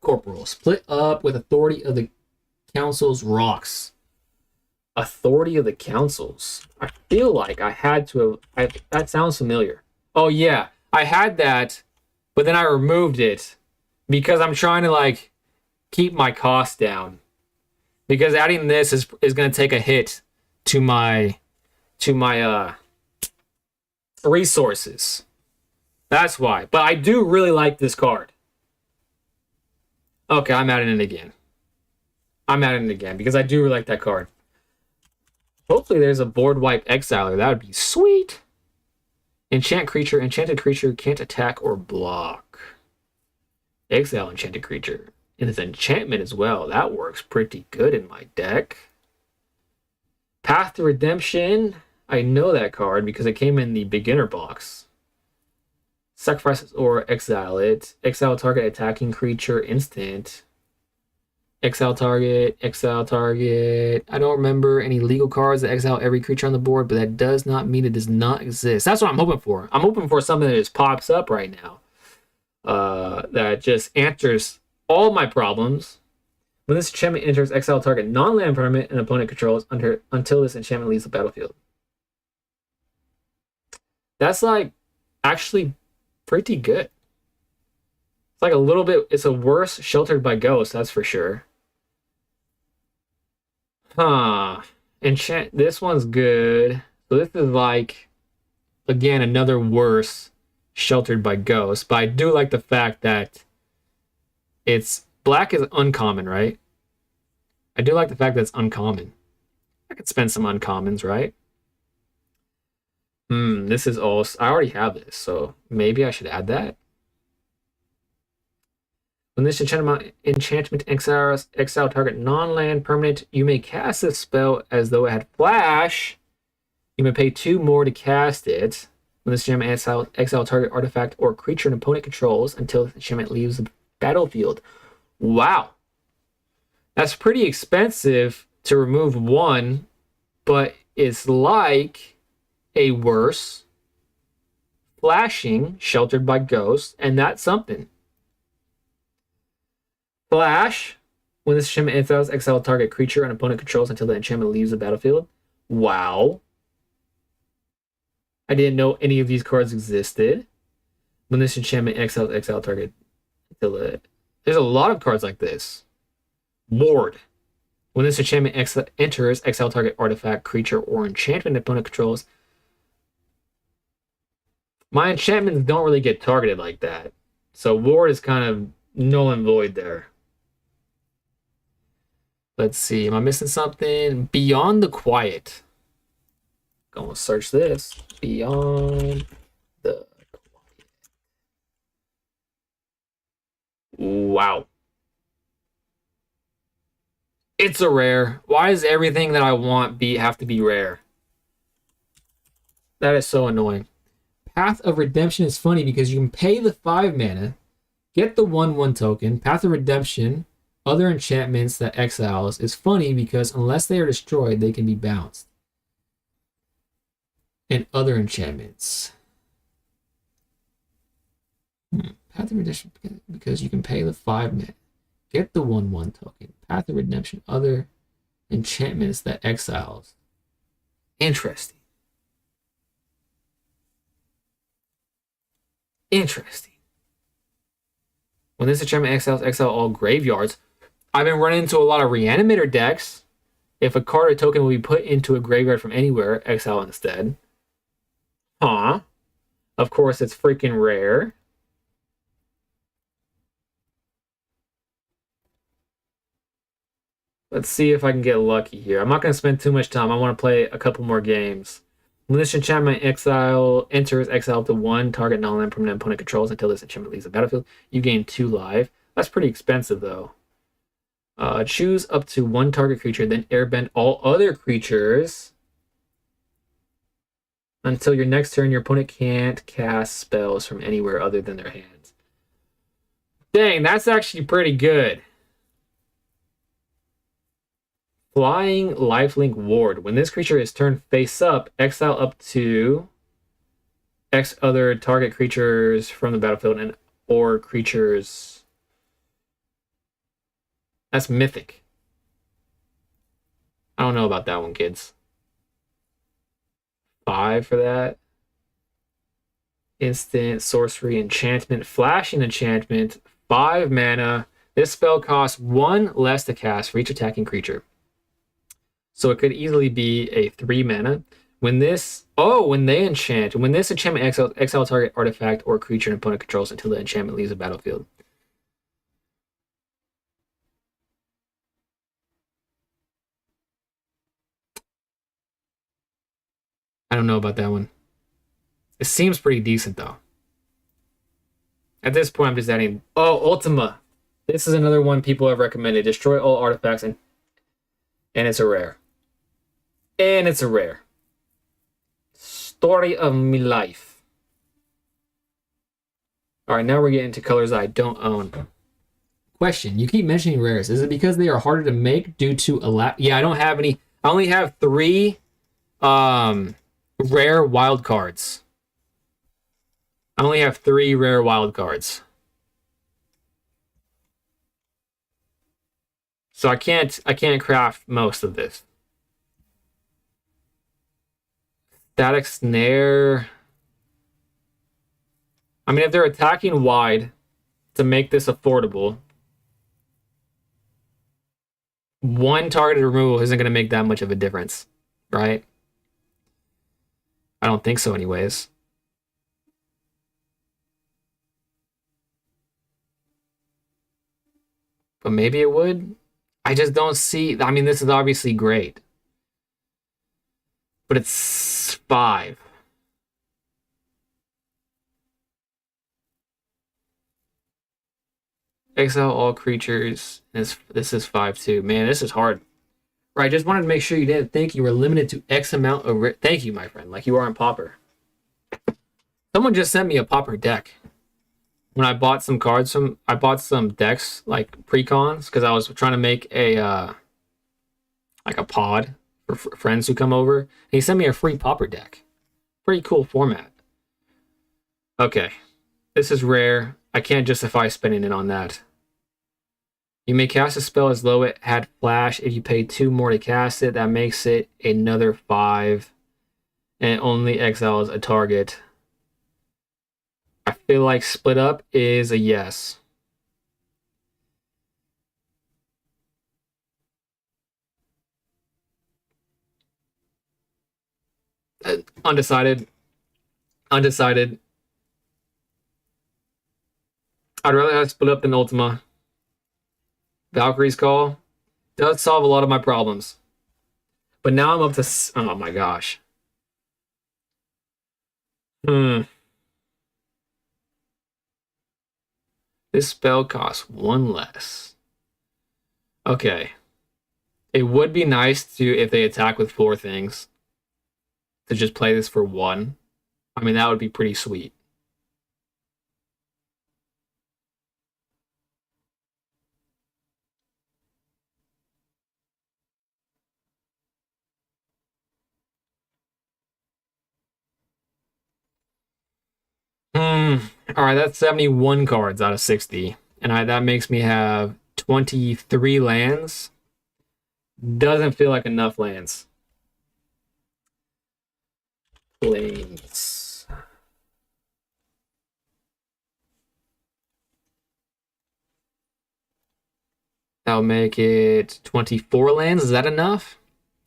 Corporal. Split up with authority of the council's rocks. Authority of the Councils. I feel like I had to have. That sounds familiar. Oh, yeah. I had that, but then I removed it because I'm trying to, like, keep my costs down. Because adding this is going to take a hit to my resources. That's why. But I do really like this card. Okay, I'm adding it again. I'm adding it again because I do really like that card. Hopefully there's a board wipe exiler. That would be sweet. Enchanted creature can't attack or block. Exile enchanted creature. And it's enchantment as well. That works pretty good in my deck. Path to Redemption. I know that card because it came in the beginner box. Sacrifice or exile it. Exile target attacking creature instant. Exile target, exile target. I don't remember any legal cards that exile every creature on the board, but that does not mean it does not exist. That's what I'm hoping for. I'm hoping for something that just pops up right now. That just answers all my problems. When this enchantment enters, exile target non-land permanent an opponent controls until this enchantment leaves the battlefield. That's like actually pretty good. It's like a little bit, it's a worse Sheltered by Ghosts, that's for sure. Huh. This one's good. So this is like, again, another worse Sheltered by Ghosts. But I do like the fact that it's black is uncommon, right? I do like the fact that it's uncommon. I could spend some uncommons, right? This is all. I already have this, so maybe I should add that. When this enchantment exile target non-land permanent, you may cast this spell as though it had flash. You may pay 2 more to cast it. When this enchantment exile target artifact or creature an opponent controls until the enchantment leaves the battlefield. Wow. That's pretty expensive to remove 1, but it's like a worse flashing Sheltered by Ghosts, and that's something. Flash. When this enchantment exiles, exile target creature an opponent controls until the enchantment leaves the battlefield. Wow. I didn't know any of these cards existed. When this enchantment exiles, exile target until the... There's a lot of cards like this. Ward. When this enchantment enters, exile target artifact, creature, or enchantment opponent controls. My enchantments don't really get targeted like that. So Ward is kind of null and void there. Let's see. Am I missing something? Beyond the Quiet. Gonna search this. Beyond the Quiet. Wow. It's a rare. Why does everything that I want have to be rare? That is so annoying. Path of Redemption is funny because you can pay the 5 mana, get the 1/1 token. Path of Redemption, other enchantments that exiles, is funny because unless they are destroyed, they can be bounced. And other enchantments. Path of Redemption because you can pay the 5 mana, get the 1/1 token. Path of Redemption, other enchantments that exiles. Interesting. Interesting. When this enchantment exile all graveyards. I've been running into a lot of Reanimator decks. If a card or token will be put into a graveyard from anywhere, exile instead. Huh. Of course, it's freaking rare. Let's see if I can get lucky here. I'm not going to spend too much time. I want to play a couple more games. When this enchantment enters, exile up to 1 target non-land permanent opponent controls until this enchantment leaves the battlefield. You gain 2 life. That's pretty expensive, though. Choose up to 1 target creature, then airbend all other creatures. Until your next turn, your opponent can't cast spells from anywhere other than their hands. Dang, that's actually pretty good. Flying Lifelink Ward. When this creature is turned face up, exile up to X other target creatures from the battlefield and or creatures. That's mythic. I don't know about that one, kids. 5 for that. Instant, sorcery, enchantment, flashing enchantment, 5 mana. This spell costs 1 less to cast for each attacking creature. So it could easily be a 3 mana. When this enchantment exile target artifact or creature an opponent controls until the enchantment leaves the battlefield. I don't know about that one. It seems pretty decent though. At this point, I'm just adding. Oh, Ultima. This is another one people have recommended. Destroy all artifacts and it's a rare. And it's a rare. Story of me life. All right, now we're getting to colors I don't own. Question: you keep mentioning rares. Is it because they are harder to make due to Yeah, I don't have any. I only have 3 rare wild cards. I only have 3 rare wild cards. So I can't craft most of this. Static Snare. I mean, if they're attacking wide to make this affordable, 1 targeted removal isn't going to make that much of a difference, right? I don't think so anyways. But maybe it would. I just don't see. I mean, this is obviously great. But it's 5. Exile all creatures. This is 5 too. Man, this is hard. Right, just wanted to make sure you didn't think you were limited to X amount of... Thank you, my friend. Like you are on Pauper. Someone just sent me a Pauper deck. When I bought some cards from... I bought some decks, like pre-cons, because I was trying to make a... like a pod for friends who come over. And he sent me a free Pauper deck. Pretty cool format. Okay. This is rare. I can't justify spending it on that. You may cast a spell as though it had flash. If you pay 2 more to cast it, that makes it another 5. And it only exiles a target. I feel like split up is a yes. Undecided. Undecided. I'd rather have split up than Ultima. Valkyrie's Call does solve a lot of my problems. But now I'm up to... Oh my gosh. This spell costs 1 less. Okay. It would be nice to, if they attack with 4 things, to just play this for 1. I mean, that would be pretty sweet. All right, that's 71 cards out of 60. And that makes me have 23 lands. Doesn't feel like enough lands. Planes. That'll make it 24 lands. Is that enough?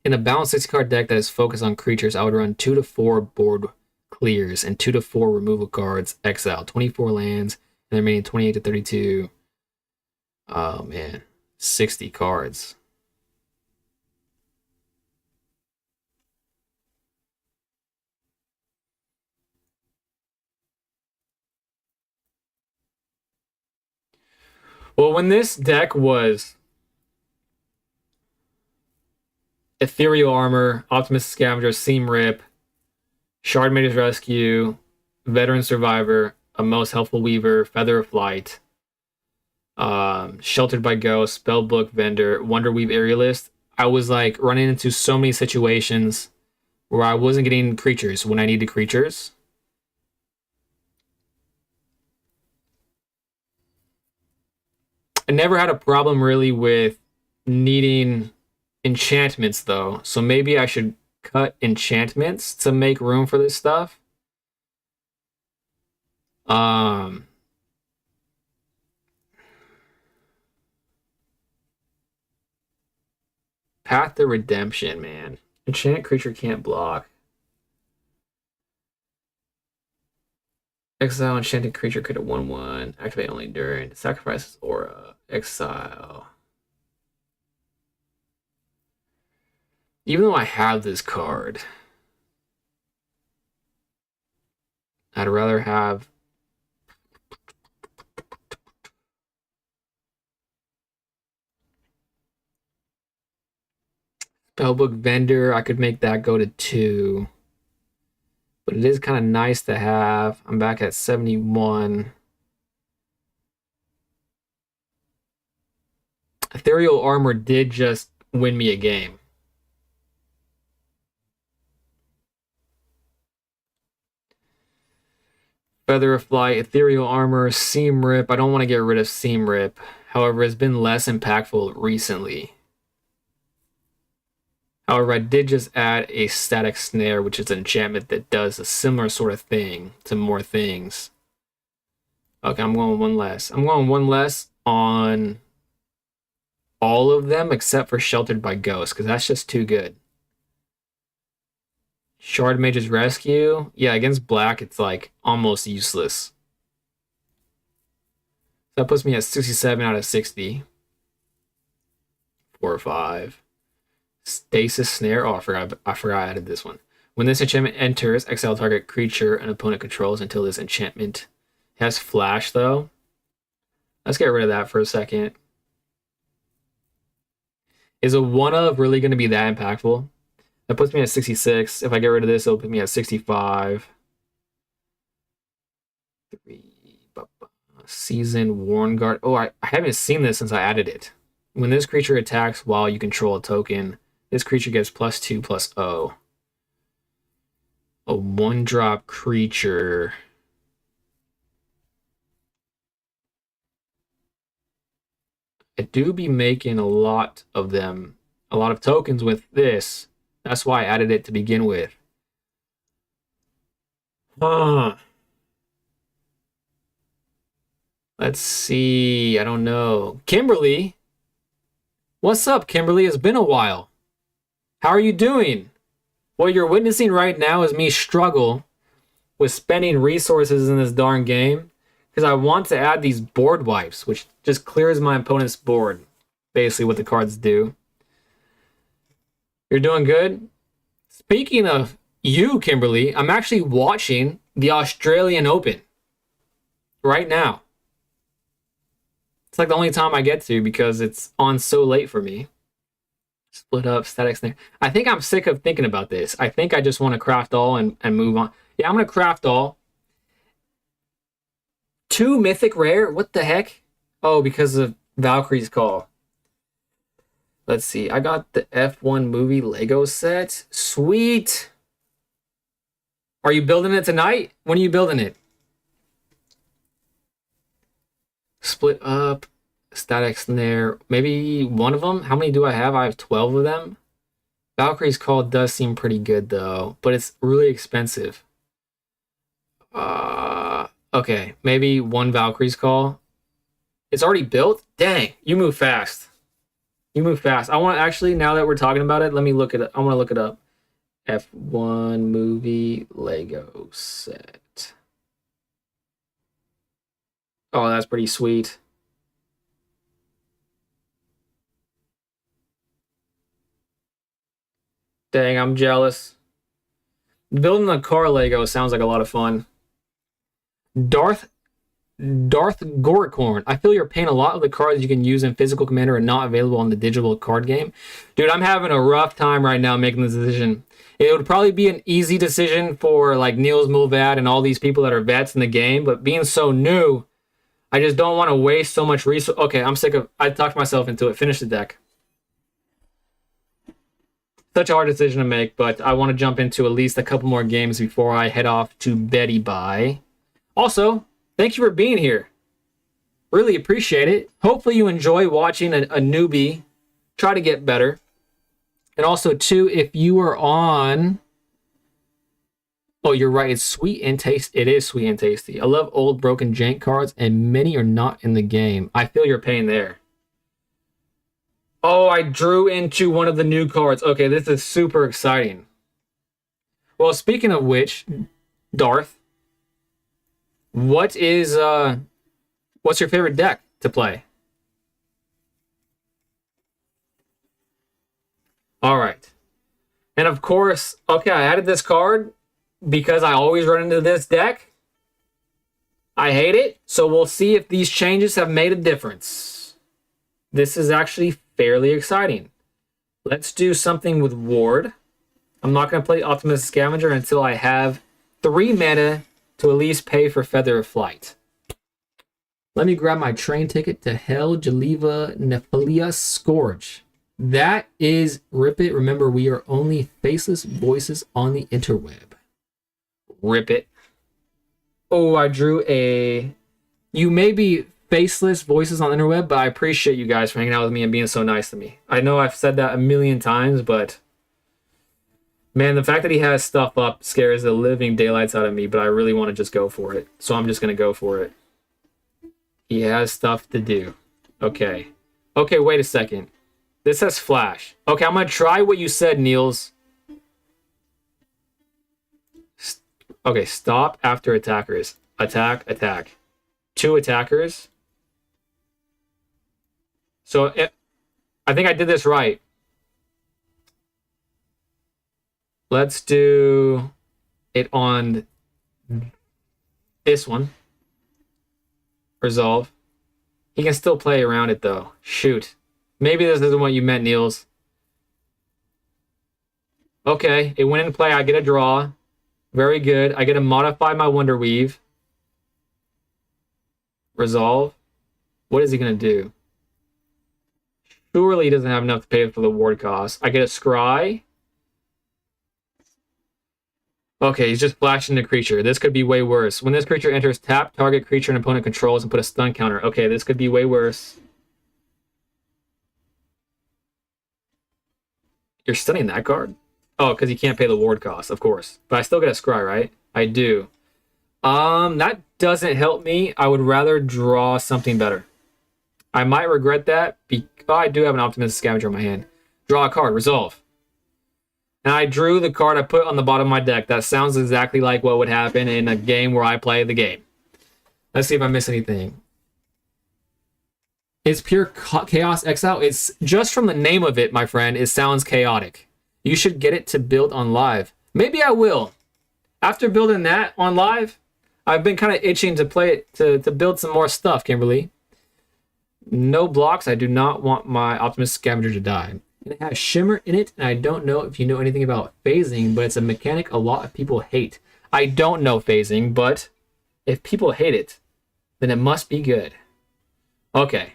In a balanced 60-card deck that is focused on creatures, I would run 2 to 4 board clears and 2 to 4 removal cards, exile, 24 lands, and the remaining 28 to 32. Oh man, 60 cards. Well, when this deck was Ethereal Armor, Optimus Scavenger, Seam Rip, Shardmaker's Rescue, Veteran Survivor, A Most Helpful Weaver, Feather of Flight, Sheltered by Ghosts, Spellbook Vendor, Wonderweave Aerialist, I was like running into so many situations where I wasn't getting creatures when I needed creatures. I never had a problem really with needing enchantments though, so maybe I should cut enchantments to make room for this stuff. Um, Path to Redemption, man. Enchant creature can't block. Exile enchanted creature could have 1/1. Activate only during. Sacrifices aura. Exile. Even though I have this card, I'd rather have Spellbook Vendor. I could make that go to 2. But it is kind of nice to have. I'm back at 71. Ethereal Armor did just win me a game. Feather of Flight, Ethereal Armor, Seam Rip. I don't want to get rid of Seam Rip. However, it's been less impactful recently. However, I did just add a Static Snare, which is an enchantment that does a similar sort of thing to more things. Okay, I'm going one less. I'm going one less on all of them except for Sheltered by Ghost, because that's just too good. Shard Mage's Rescue. Yeah, against black, it's like almost useless. That puts me at 67 out of 60. 4 or 5. Stasis Snare. Oh, I forgot I added this one. When this enchantment enters, exile target creature an opponent controls until this enchantment has flash, though. Let's get rid of that for a second. Is a 1-of really going to be that impactful? That puts me at 66. If I get rid of this, it'll put me at 65. Season Worn Guard. Oh, I haven't seen this since I added it. When this creature attacks while you control a token, this creature gets +2/+0. A 1-drop creature. I do be making a lot of them, a lot of tokens with this. That's why I added it to begin with. Let's see. I don't know. Kimberly. What's up, Kimberly? It's been a while. How are you doing? What you're witnessing right now is me struggle with spending resources in this darn game because I want to add these board wipes, which just clears my opponent's board. Basically what the cards do. You're doing good? Speaking of you, Kimberly, I'm actually watching the Australian Open right now. It's like the only time I get to because it's on so late for me. Split up, Static Snare. I think I'm sick of thinking about this. I think I just want to craft all and move on. Yeah, I'm going to craft all. 2 mythic rare? What the heck? Oh, because of Valkyrie's Call. Let's see. I got the F1 movie Lego set. Sweet. Are you building it tonight? When are you building it? Split up. Static Snare. Maybe one of them? How many do I have? I have 12 of them. Valkyrie's Call does seem pretty good, though. But it's really expensive. Okay. Maybe 1 Valkyrie's Call. It's already built? Dang. You move fast. You move fast. I want to actually, now that we're talking about it, let me look it up. I want to look it up. F1 movie Lego set. Oh, that's pretty sweet. Dang, I'm jealous. Building a car Lego sounds like a lot of fun. Darth Goricorn. I feel you're paying a lot of the cards you can use in physical commander are not available on the digital card game. Dude, I'm having a rough time right now making this decision. It would probably be an easy decision for like Niels Mulvad and all these people that are vets in the game, but being so new, I just don't want to waste so much resource. Okay, I'm sick of... I talked myself into it. Finish the deck. Such a hard decision to make, but I want to jump into at least a couple more games before I head off to Betty Bye. Also, thank you for being here. Really appreciate it. Hopefully you enjoy watching a newbie try to get better. And also, too, if you are on... Oh, you're right. It's sweet and tasty. It is sweet and tasty. I love old broken jank cards, and many are not in the game. I feel your pain there. Oh, I drew into one of the new cards. Okay, this is super exciting. Well, speaking of which, Darth, what's your favorite deck to play? All right. And of course, okay, I added this card because I always run into this deck. I hate it. So we'll see if these changes have made a difference. This is actually fairly exciting. Let's do something with Ward. I'm not going to play Optimus Scavenger until I have 3 mana to at least pay for Feather of Flight. Let me grab my train ticket to Hell, Geneva, Nephilia, Scourge. That is Rip It. Remember, we are only faceless voices on the interweb. Rip it. Oh, I drew a... You may be faceless voices on the interweb, but I appreciate you guys for hanging out with me and being so nice to me. I know I've said that a million times, but... Man, the fact that he has stuff up scares the living daylights out of me, but I really want to just go for it. So I'm just going to go for it. He has stuff to do. Okay. Okay, wait a second. This has flash. Okay, I'm going to try what you said, Niels. Okay, stop after attackers. Attack, attack. 2 attackers. So I think I did this right. Let's do it on this one. Resolve. He can still play around it, though. Shoot. Maybe this isn't what you meant, Niels. Okay, it went into play. I get a draw. Very good. I get to modify my Wonder Weave. Resolve. What is he going to do? Surely he doesn't have enough to pay for the ward cost. I get a Scry. Okay, he's just flashing the creature. This could be way worse. When this creature enters, tap target creature an opponent controls and put a stun counter. Okay, this could be way worse. You're stunning that card? Oh, because you can't pay the ward cost, of course. But I still get a Scry, right? I do. That doesn't help me. I would rather draw something better. I might regret that because I do have an Optimus Scavenger in my hand. Draw a card. Resolve. And I drew the card I put on the bottom of my deck. That sounds exactly like what would happen in a game where I play the game. Let's see if I miss anything. It's pure Chaos Exile. It's just from the name of it, my friend. It sounds chaotic. You should get it to build on live. Maybe I will. After building that on live, I've been kind of itching to play it, to build some more stuff, Kimberly. No blocks. I do not want my Optimus Scavenger to die. It has Shimmer in it, and I don't know if you know anything about phasing, but it's a mechanic a lot of people hate. I don't know phasing, but if people hate it, then it must be good. Okay.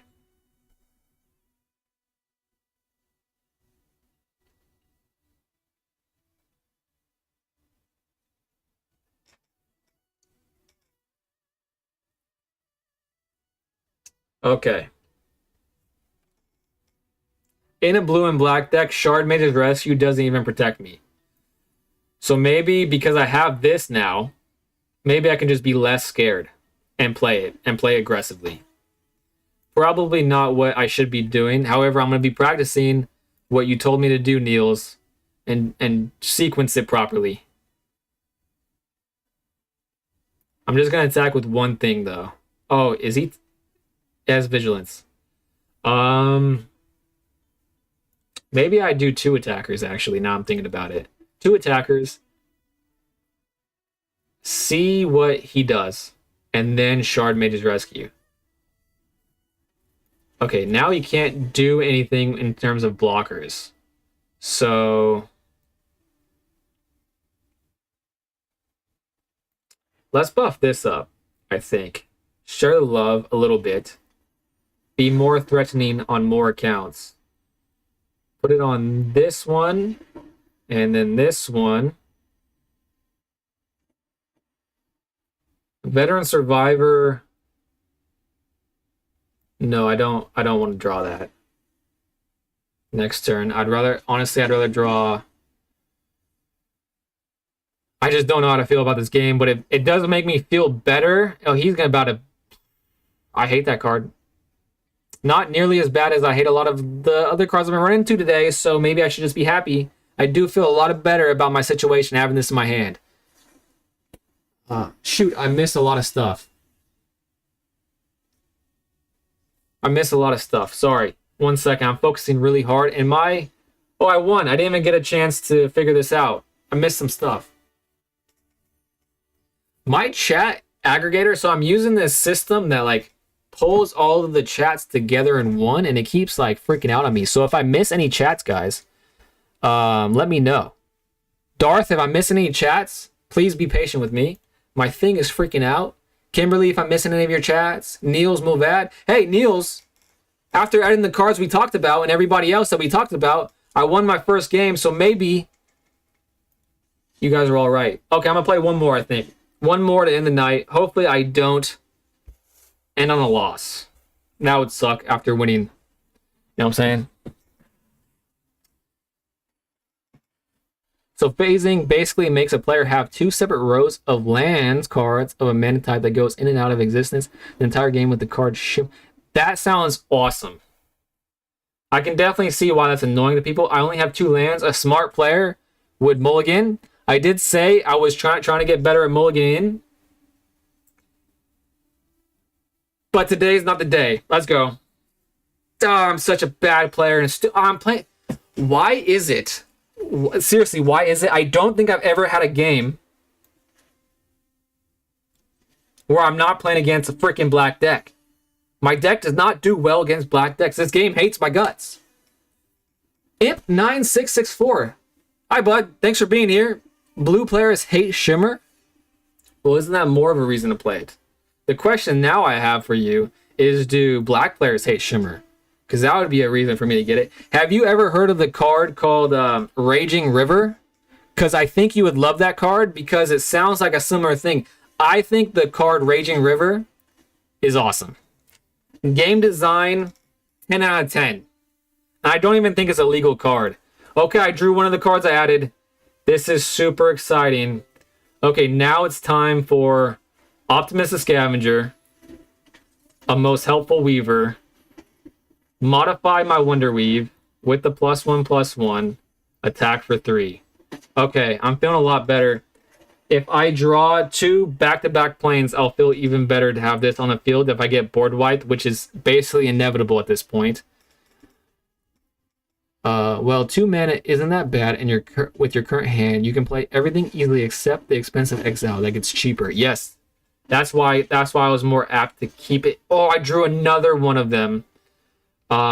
Okay. In a blue and black deck, Shard Mage's Rescue doesn't even protect me. So maybe because I have this now, maybe I can just be less scared and play it and play aggressively. Probably not what I should be doing. However, I'm going to be practicing what you told me to do, Niels, and sequence it properly. I'm just going to attack with one thing, though. Oh, is he? He has Vigilance. Maybe I do 2 attackers, actually. Now I'm thinking about it. 2 attackers. See what he does. And then Shard Mage's Rescue. Okay, now he can't do anything in terms of blockers. So... let's buff this up, I think. Share the love a little bit. Be more threatening on more accounts. Put it on this one, and then this one. Veteran Survivor. No, I don't want to draw that. next turn. Honestly, I'd rather draw. I just don't know how to feel about this game, but it does make me feel better. Oh, he's gonna about to. I hate that card. Not nearly as bad as I hate a lot of the other cards I've been running into today, so maybe I should just be happy. I do feel a lot better about my situation having this in my hand. Shoot, I missed a lot of stuff. Sorry. 1 second. I'm focusing really hard. And oh, I won. I didn't even get a chance to figure this out. I missed some stuff. My chat aggregator, so I'm using this system that like pulls all of the chats together in one, and it keeps like freaking out on me. So if I miss any chats, guys, let me know. Darth, if I miss any chats, please be patient with me. My thing is freaking out. Kimberly, if I'm missing any of your chats. Niels, Mulvad. Hey, Niels, after adding the cards we talked about and everybody else that we talked about, I won my first game, so maybe you guys are all right. Okay, I'm going to play one more, I think. One more to end the night. Hopefully I don't end on a loss. That would suck after winning. You know what I'm saying? So phasing basically makes a player have 2 separate rows of lands cards of a mana type that goes in and out of existence the entire game with the card shift. That sounds awesome. I can definitely see why that's annoying to people. I only have 2 lands. A smart player would mulligan. I did say I was trying to get better at mulliganing. But today's not the day. Let's go. Oh, I'm such a bad player. And I'm playing. Why is it? Seriously, why is it? I don't think I've ever had a game where I'm not playing against a freaking black deck. My deck does not do well against black decks. This game hates my guts. Imp9664. Hi, bud. Thanks for being here. Blue players hate Shimmer. Well, isn't that more of a reason to play it? The question now I have for you is, do black players hate Shimmer? Because that would be a reason for me to get it. Have you ever heard of the card called Raging River? Because I think you would love that card because it sounds like a similar thing. I think the card Raging River is awesome. Game design, 10 out of 10. I don't even think it's a legal card. Okay, I drew one of the cards I added. This is super exciting. Okay, now it's time for Optimus the Scavenger, a Most Helpful Weaver, modify my Wonder Weave with the +1/+1, attack for 3. Okay, I'm feeling a lot better. If I draw 2 back-to-back planes, I'll feel even better to have this on the field if I get board wiped, which is basically inevitable at this point. Well, 2 mana isn't that bad, and with your current hand, you can play everything easily except the expensive exile that gets cheaper. Yes, that's why I was more apt to keep it. Oh, I drew another one of them.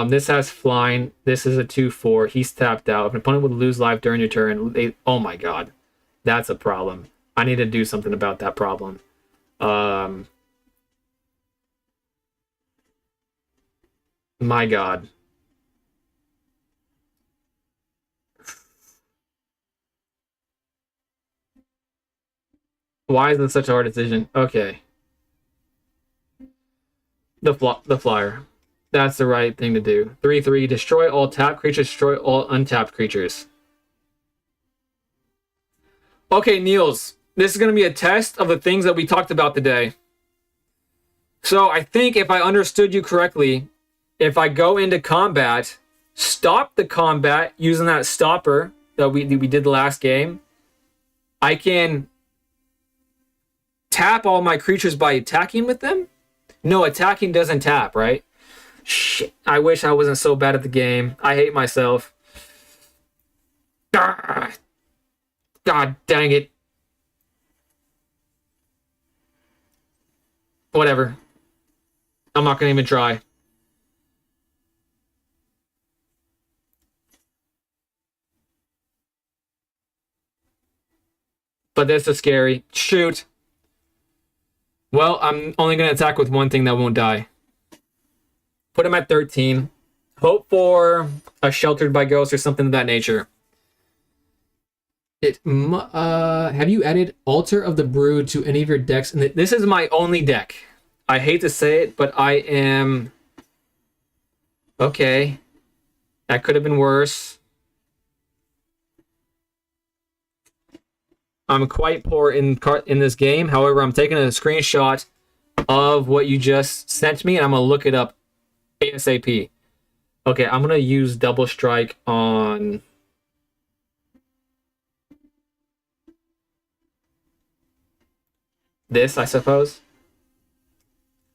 This has flying. This is a 2/4. He's tapped out. If an opponent would lose life during your turn, oh my god, that's a problem. I need to do something about that problem. My god. Why is this such a hard decision? Okay. The flyer. That's the right thing to do. 3/3. Destroy all tapped creatures. Destroy all untapped creatures. Okay, Niels. This is going to be a test of the things that we talked about today. So I think if I understood you correctly, if I go into combat, stop the combat using that stopper that we did the last game, I can tap all my creatures by attacking with them? No, attacking doesn't tap, right? Shit, I wish I wasn't so bad at the game. I hate myself. God dang it. Whatever. I'm not going to even try. But this is scary. Shoot. Well, I'm only going to attack with one thing that won't die. Put him at 13. Hope for a Sheltered by Ghost or something of that nature. Have you added Altar of the Brood to any of your decks? And this is my only deck. I hate to say it, but I am... Okay. That could have been worse. I'm quite poor in this game. However, I'm taking a screenshot of what you just sent me, and I'm going to look it up ASAP. Okay, I'm going to use Double Strike on... this, I suppose.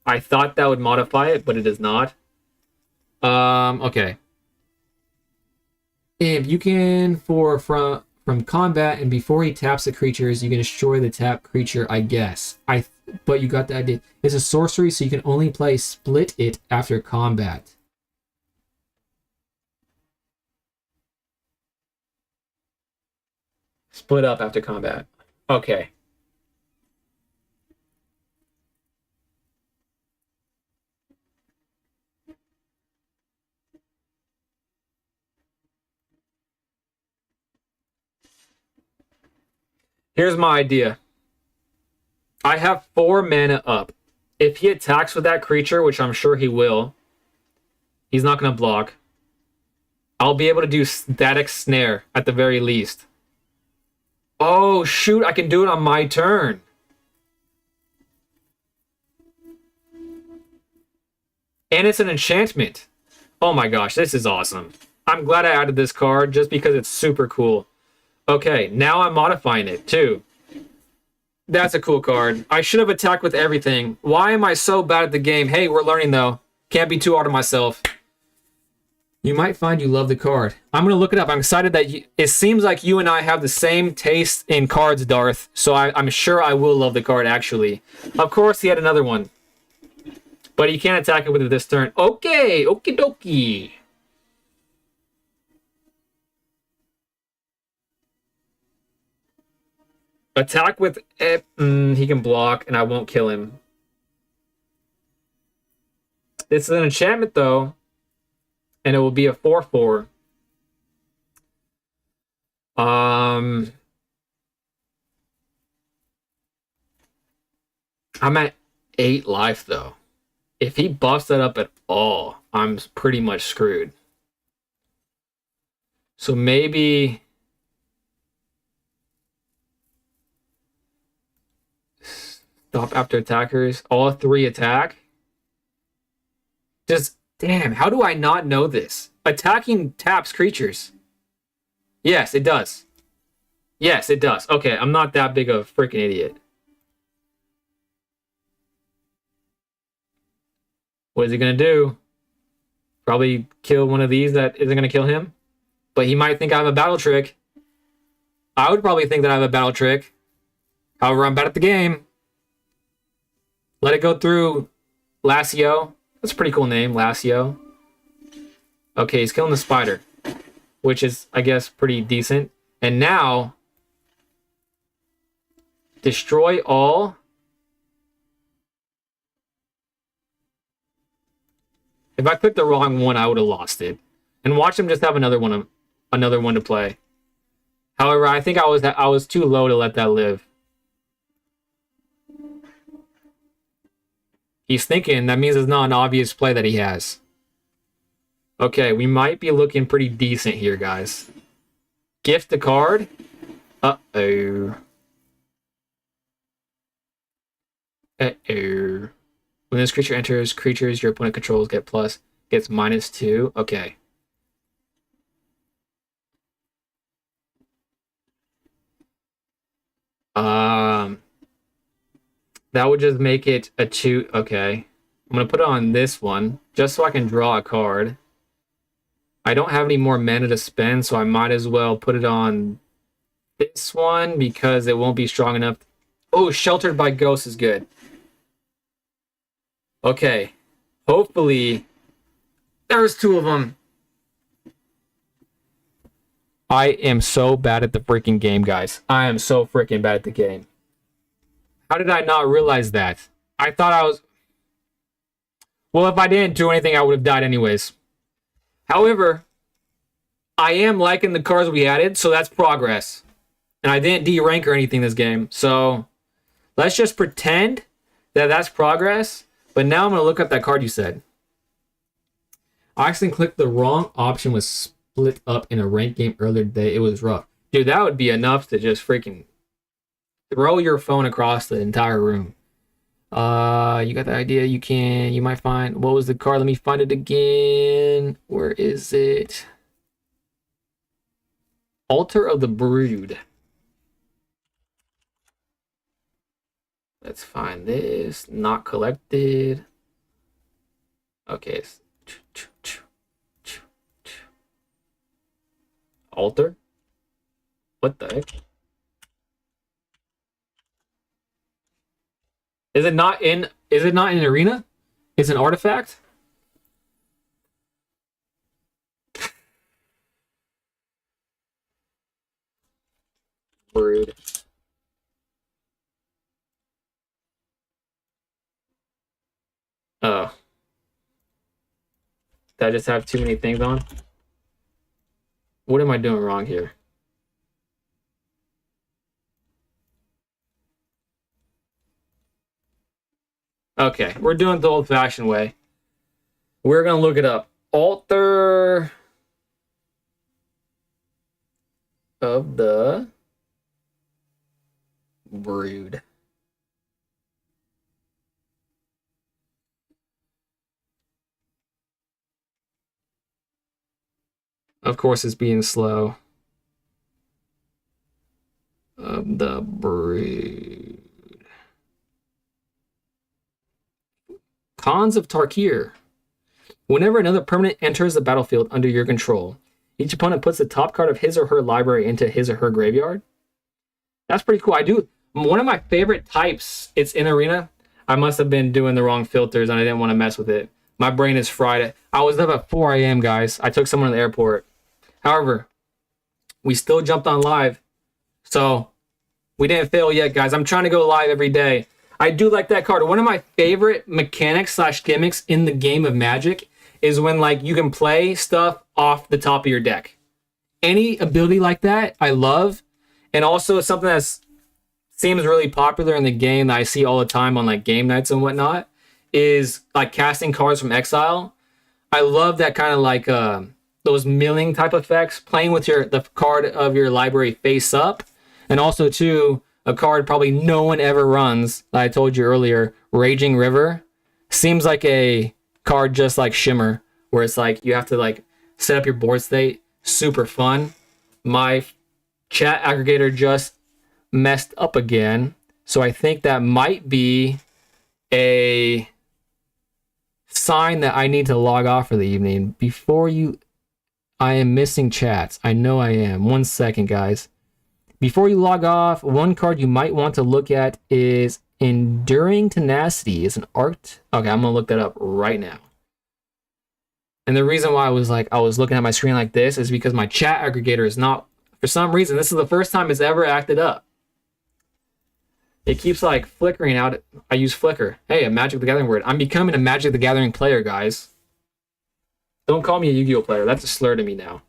I thought that would modify it, but it does not. Okay. If you can, from combat and before he taps the creatures, you can destroy the tapped creature, I guess. But you got the idea. It's a sorcery, so you can only play split it after combat. Split up after combat. Okay. Here's my idea. I have 4 mana up. If he attacks with that creature, which I'm sure he will, he's not going to block. I'll be able to do Static Snare at the very least. Oh, shoot, I can do it on my turn. And it's an enchantment. Oh my gosh, this is awesome. I'm glad I added this card just because it's super cool. Okay, now I'm modifying it too. That's a cool card. I should have attacked with everything. Why am I so bad at the game? Hey, we're learning though. Can't be too hard on myself. You might find you love the card. I'm going to look it up. I'm excited that it seems like you and I have the same taste in cards, Darth. So I'm sure I will love the card, actually. Of course, he had another one. But he can't attack it with it this turn. Okay, okie dokie. Attack with... he can block, and I won't kill him. It's an enchantment, though. And it will be a 4/4. I'm at 8 life, though. If he buffs that up at all, I'm pretty much screwed. So maybe... stop after attackers. All 3 attack. Just... damn, how do I not know this? Attacking taps creatures. Yes, it does. Yes, it does. Okay, I'm not that big of a freaking idiot. What is he going to do? Probably kill one of these that isn't going to kill him. But he might think I have a battle trick. I would probably think that I have a battle trick. However, I'm bad at the game. Let it go through. Lassio. That's a pretty cool name, Lassio. Okay, he's killing the spider, which is, I guess, pretty decent. And now, destroy all. If I clicked the wrong one, I would have lost it. And watch him just have another one to play. However, I think I was too low to let that live. He's thinking that means it's not an obvious play that he has. Okay, we might be looking pretty decent here, guys. Gift the card. Uh-oh. Uh-oh. When this creature enters, creatures your opponent controls gets -2. Okay. That would just make it a 2. Okay. I'm going to put it on this one, just so I can draw a card. I don't have any more mana to spend, so I might as well put it on this one, because it won't be strong enough. Oh, Sheltered by Ghosts is good. Okay. Hopefully... there's 2 of them. I am so bad at the freaking game, guys. I am so freaking bad at the game. How did I not realize that? I thought I was... well, if I didn't do anything, I would have died anyways. However, I am liking the cards we added, so that's progress. And I didn't D-rank or anything this game. So, let's just pretend that that's progress. But now I'm going to look up that card you said. I accidentally clicked the wrong option, was split up in a ranked game earlier today. It was rough. Dude, that would be enough to just freaking throw your phone across the entire room. You got the idea. You might find, what was the card? Let me find it again. Where is it? Altar of the Brood. Let's find this. Not collected. Okay. Altar? What the heck? Is it not in arena? It's an artifact? Brood. Oh. Did I just have too many things on? What am I doing wrong here? Okay, we're doing it the old-fashioned way. We're going to look it up. Altar of the Brood. Of course, it's being slow. Of the Brood. Cons of Tarkir. Whenever another permanent enters the battlefield under your control, each opponent puts the top card of his or her library into his or her graveyard. That's pretty cool. I do. One of my favorite types, it's in arena. I must have been doing the wrong filters and I didn't want to mess with it. My brain is fried. I was up at 4 a.m., guys. I took someone to the airport. However, we still jumped on live. So we didn't fail yet, guys. I'm trying to go live every day. I do like that card. One of my favorite mechanics / gimmicks in the game of Magic is when like you can play stuff off the top of your deck. Any ability like that, I love. And also something that seems really popular in the game that I see all the time on like game nights and whatnot is like casting cards from exile. I love that kind of like those milling type effects, playing with the card of your library face up. And also too, a card probably no one ever runs, that I told you earlier, Raging River. Seems like a card just like Shimmer, where it's like you have to like set up your board state. Super fun. My chat aggregator just messed up again, so I think that might be a sign that I need to log off for the evening. I am missing chats. I know I am. 1 second, guys. Before you log off, one card you might want to look at is Enduring Tenacity. It's an art. Okay, I'm gonna look that up right now. And the reason why I was looking at my screen like this is because my chat aggregator is not, for some reason, this is the first time it's ever acted up. It keeps like flickering out. I use flicker. Hey, a Magic the Gathering word. I'm becoming a Magic the Gathering player, guys. Don't call me a Yu-Gi-Oh player. That's a slur to me now.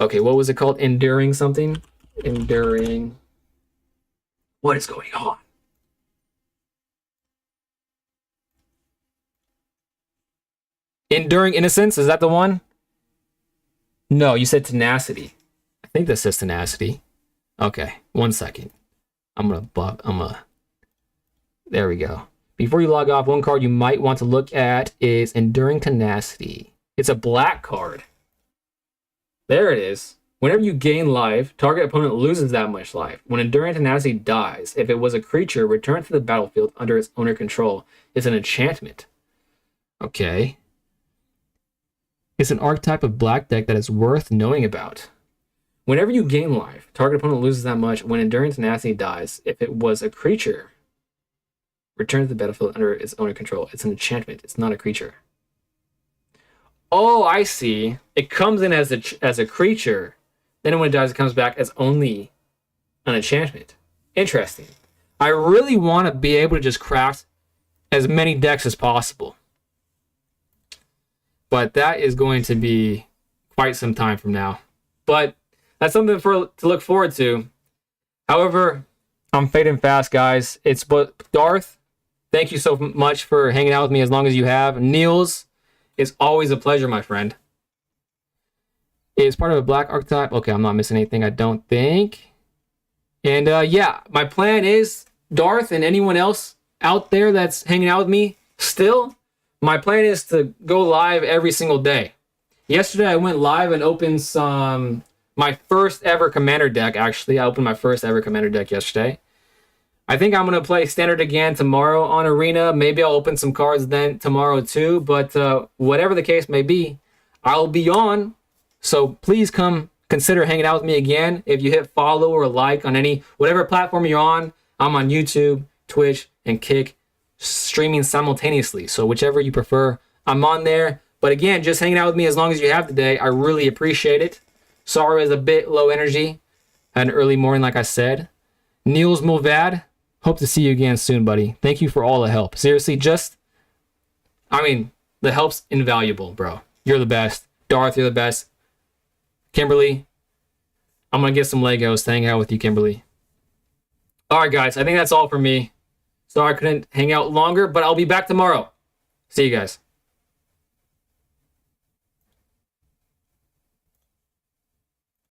Okay, what was it called? Enduring something? Enduring. What is going on? Enduring Innocence, is that the one? No, you said Tenacity. I think this says Tenacity. Okay, 1 second. There we go. Before you log off, one card you might want to look at is Enduring Tenacity. It's a black card. There it is. Whenever you gain life, target opponent loses that much life. When Enduring Tenacity dies, if it was a creature, return to the battlefield under its owner control. It's an enchantment. Okay. It's an archetype of black deck that is worth knowing about. Whenever you gain life, target opponent loses that much. When Enduring Tenacity dies, if it was a creature, return to the battlefield under its owner control. It's an enchantment. It's not a creature. Oh, I see. It comes in as a creature. Then when it dies, it comes back as only an enchantment. Interesting. I really want to be able to just craft as many decks as possible. But that is going to be quite some time from now. But that's something to look forward to. However, I'm fading fast, guys. It's Darth. Thank you so much for hanging out with me as long as you have. Niels, It's always a pleasure, my friend. Is part of a black archetype. Okay, I'm not missing anything, I don't think. And yeah, my plan is, Darth and anyone else out there that's hanging out with me still, my plan is to go live every single day. Yesterday, I went live and opened my first ever commander deck, actually. I opened my first ever commander deck yesterday. I think I'm going to play standard again tomorrow on Arena. Maybe I'll open some cards then tomorrow too. But whatever the case may be, I'll be on. So please come consider hanging out with me again. If you hit follow or like on whatever platform you're on, I'm on YouTube, Twitch, and Kick, streaming simultaneously. So whichever you prefer, I'm on there. But again, just hanging out with me as long as you have today. I really appreciate it. Sorry, it was a bit low energy. Had an early morning, like I said. Niels Mulvad, hope to see you again soon, buddy. Thank you for all the help. Seriously, the help's invaluable, bro. You're the best. Darth, you're the best. Kimberly, I'm going to get some Legos to hang out with you, Kimberly. All right, guys, I think that's all for me. Sorry I couldn't hang out longer, but I'll be back tomorrow. See you guys.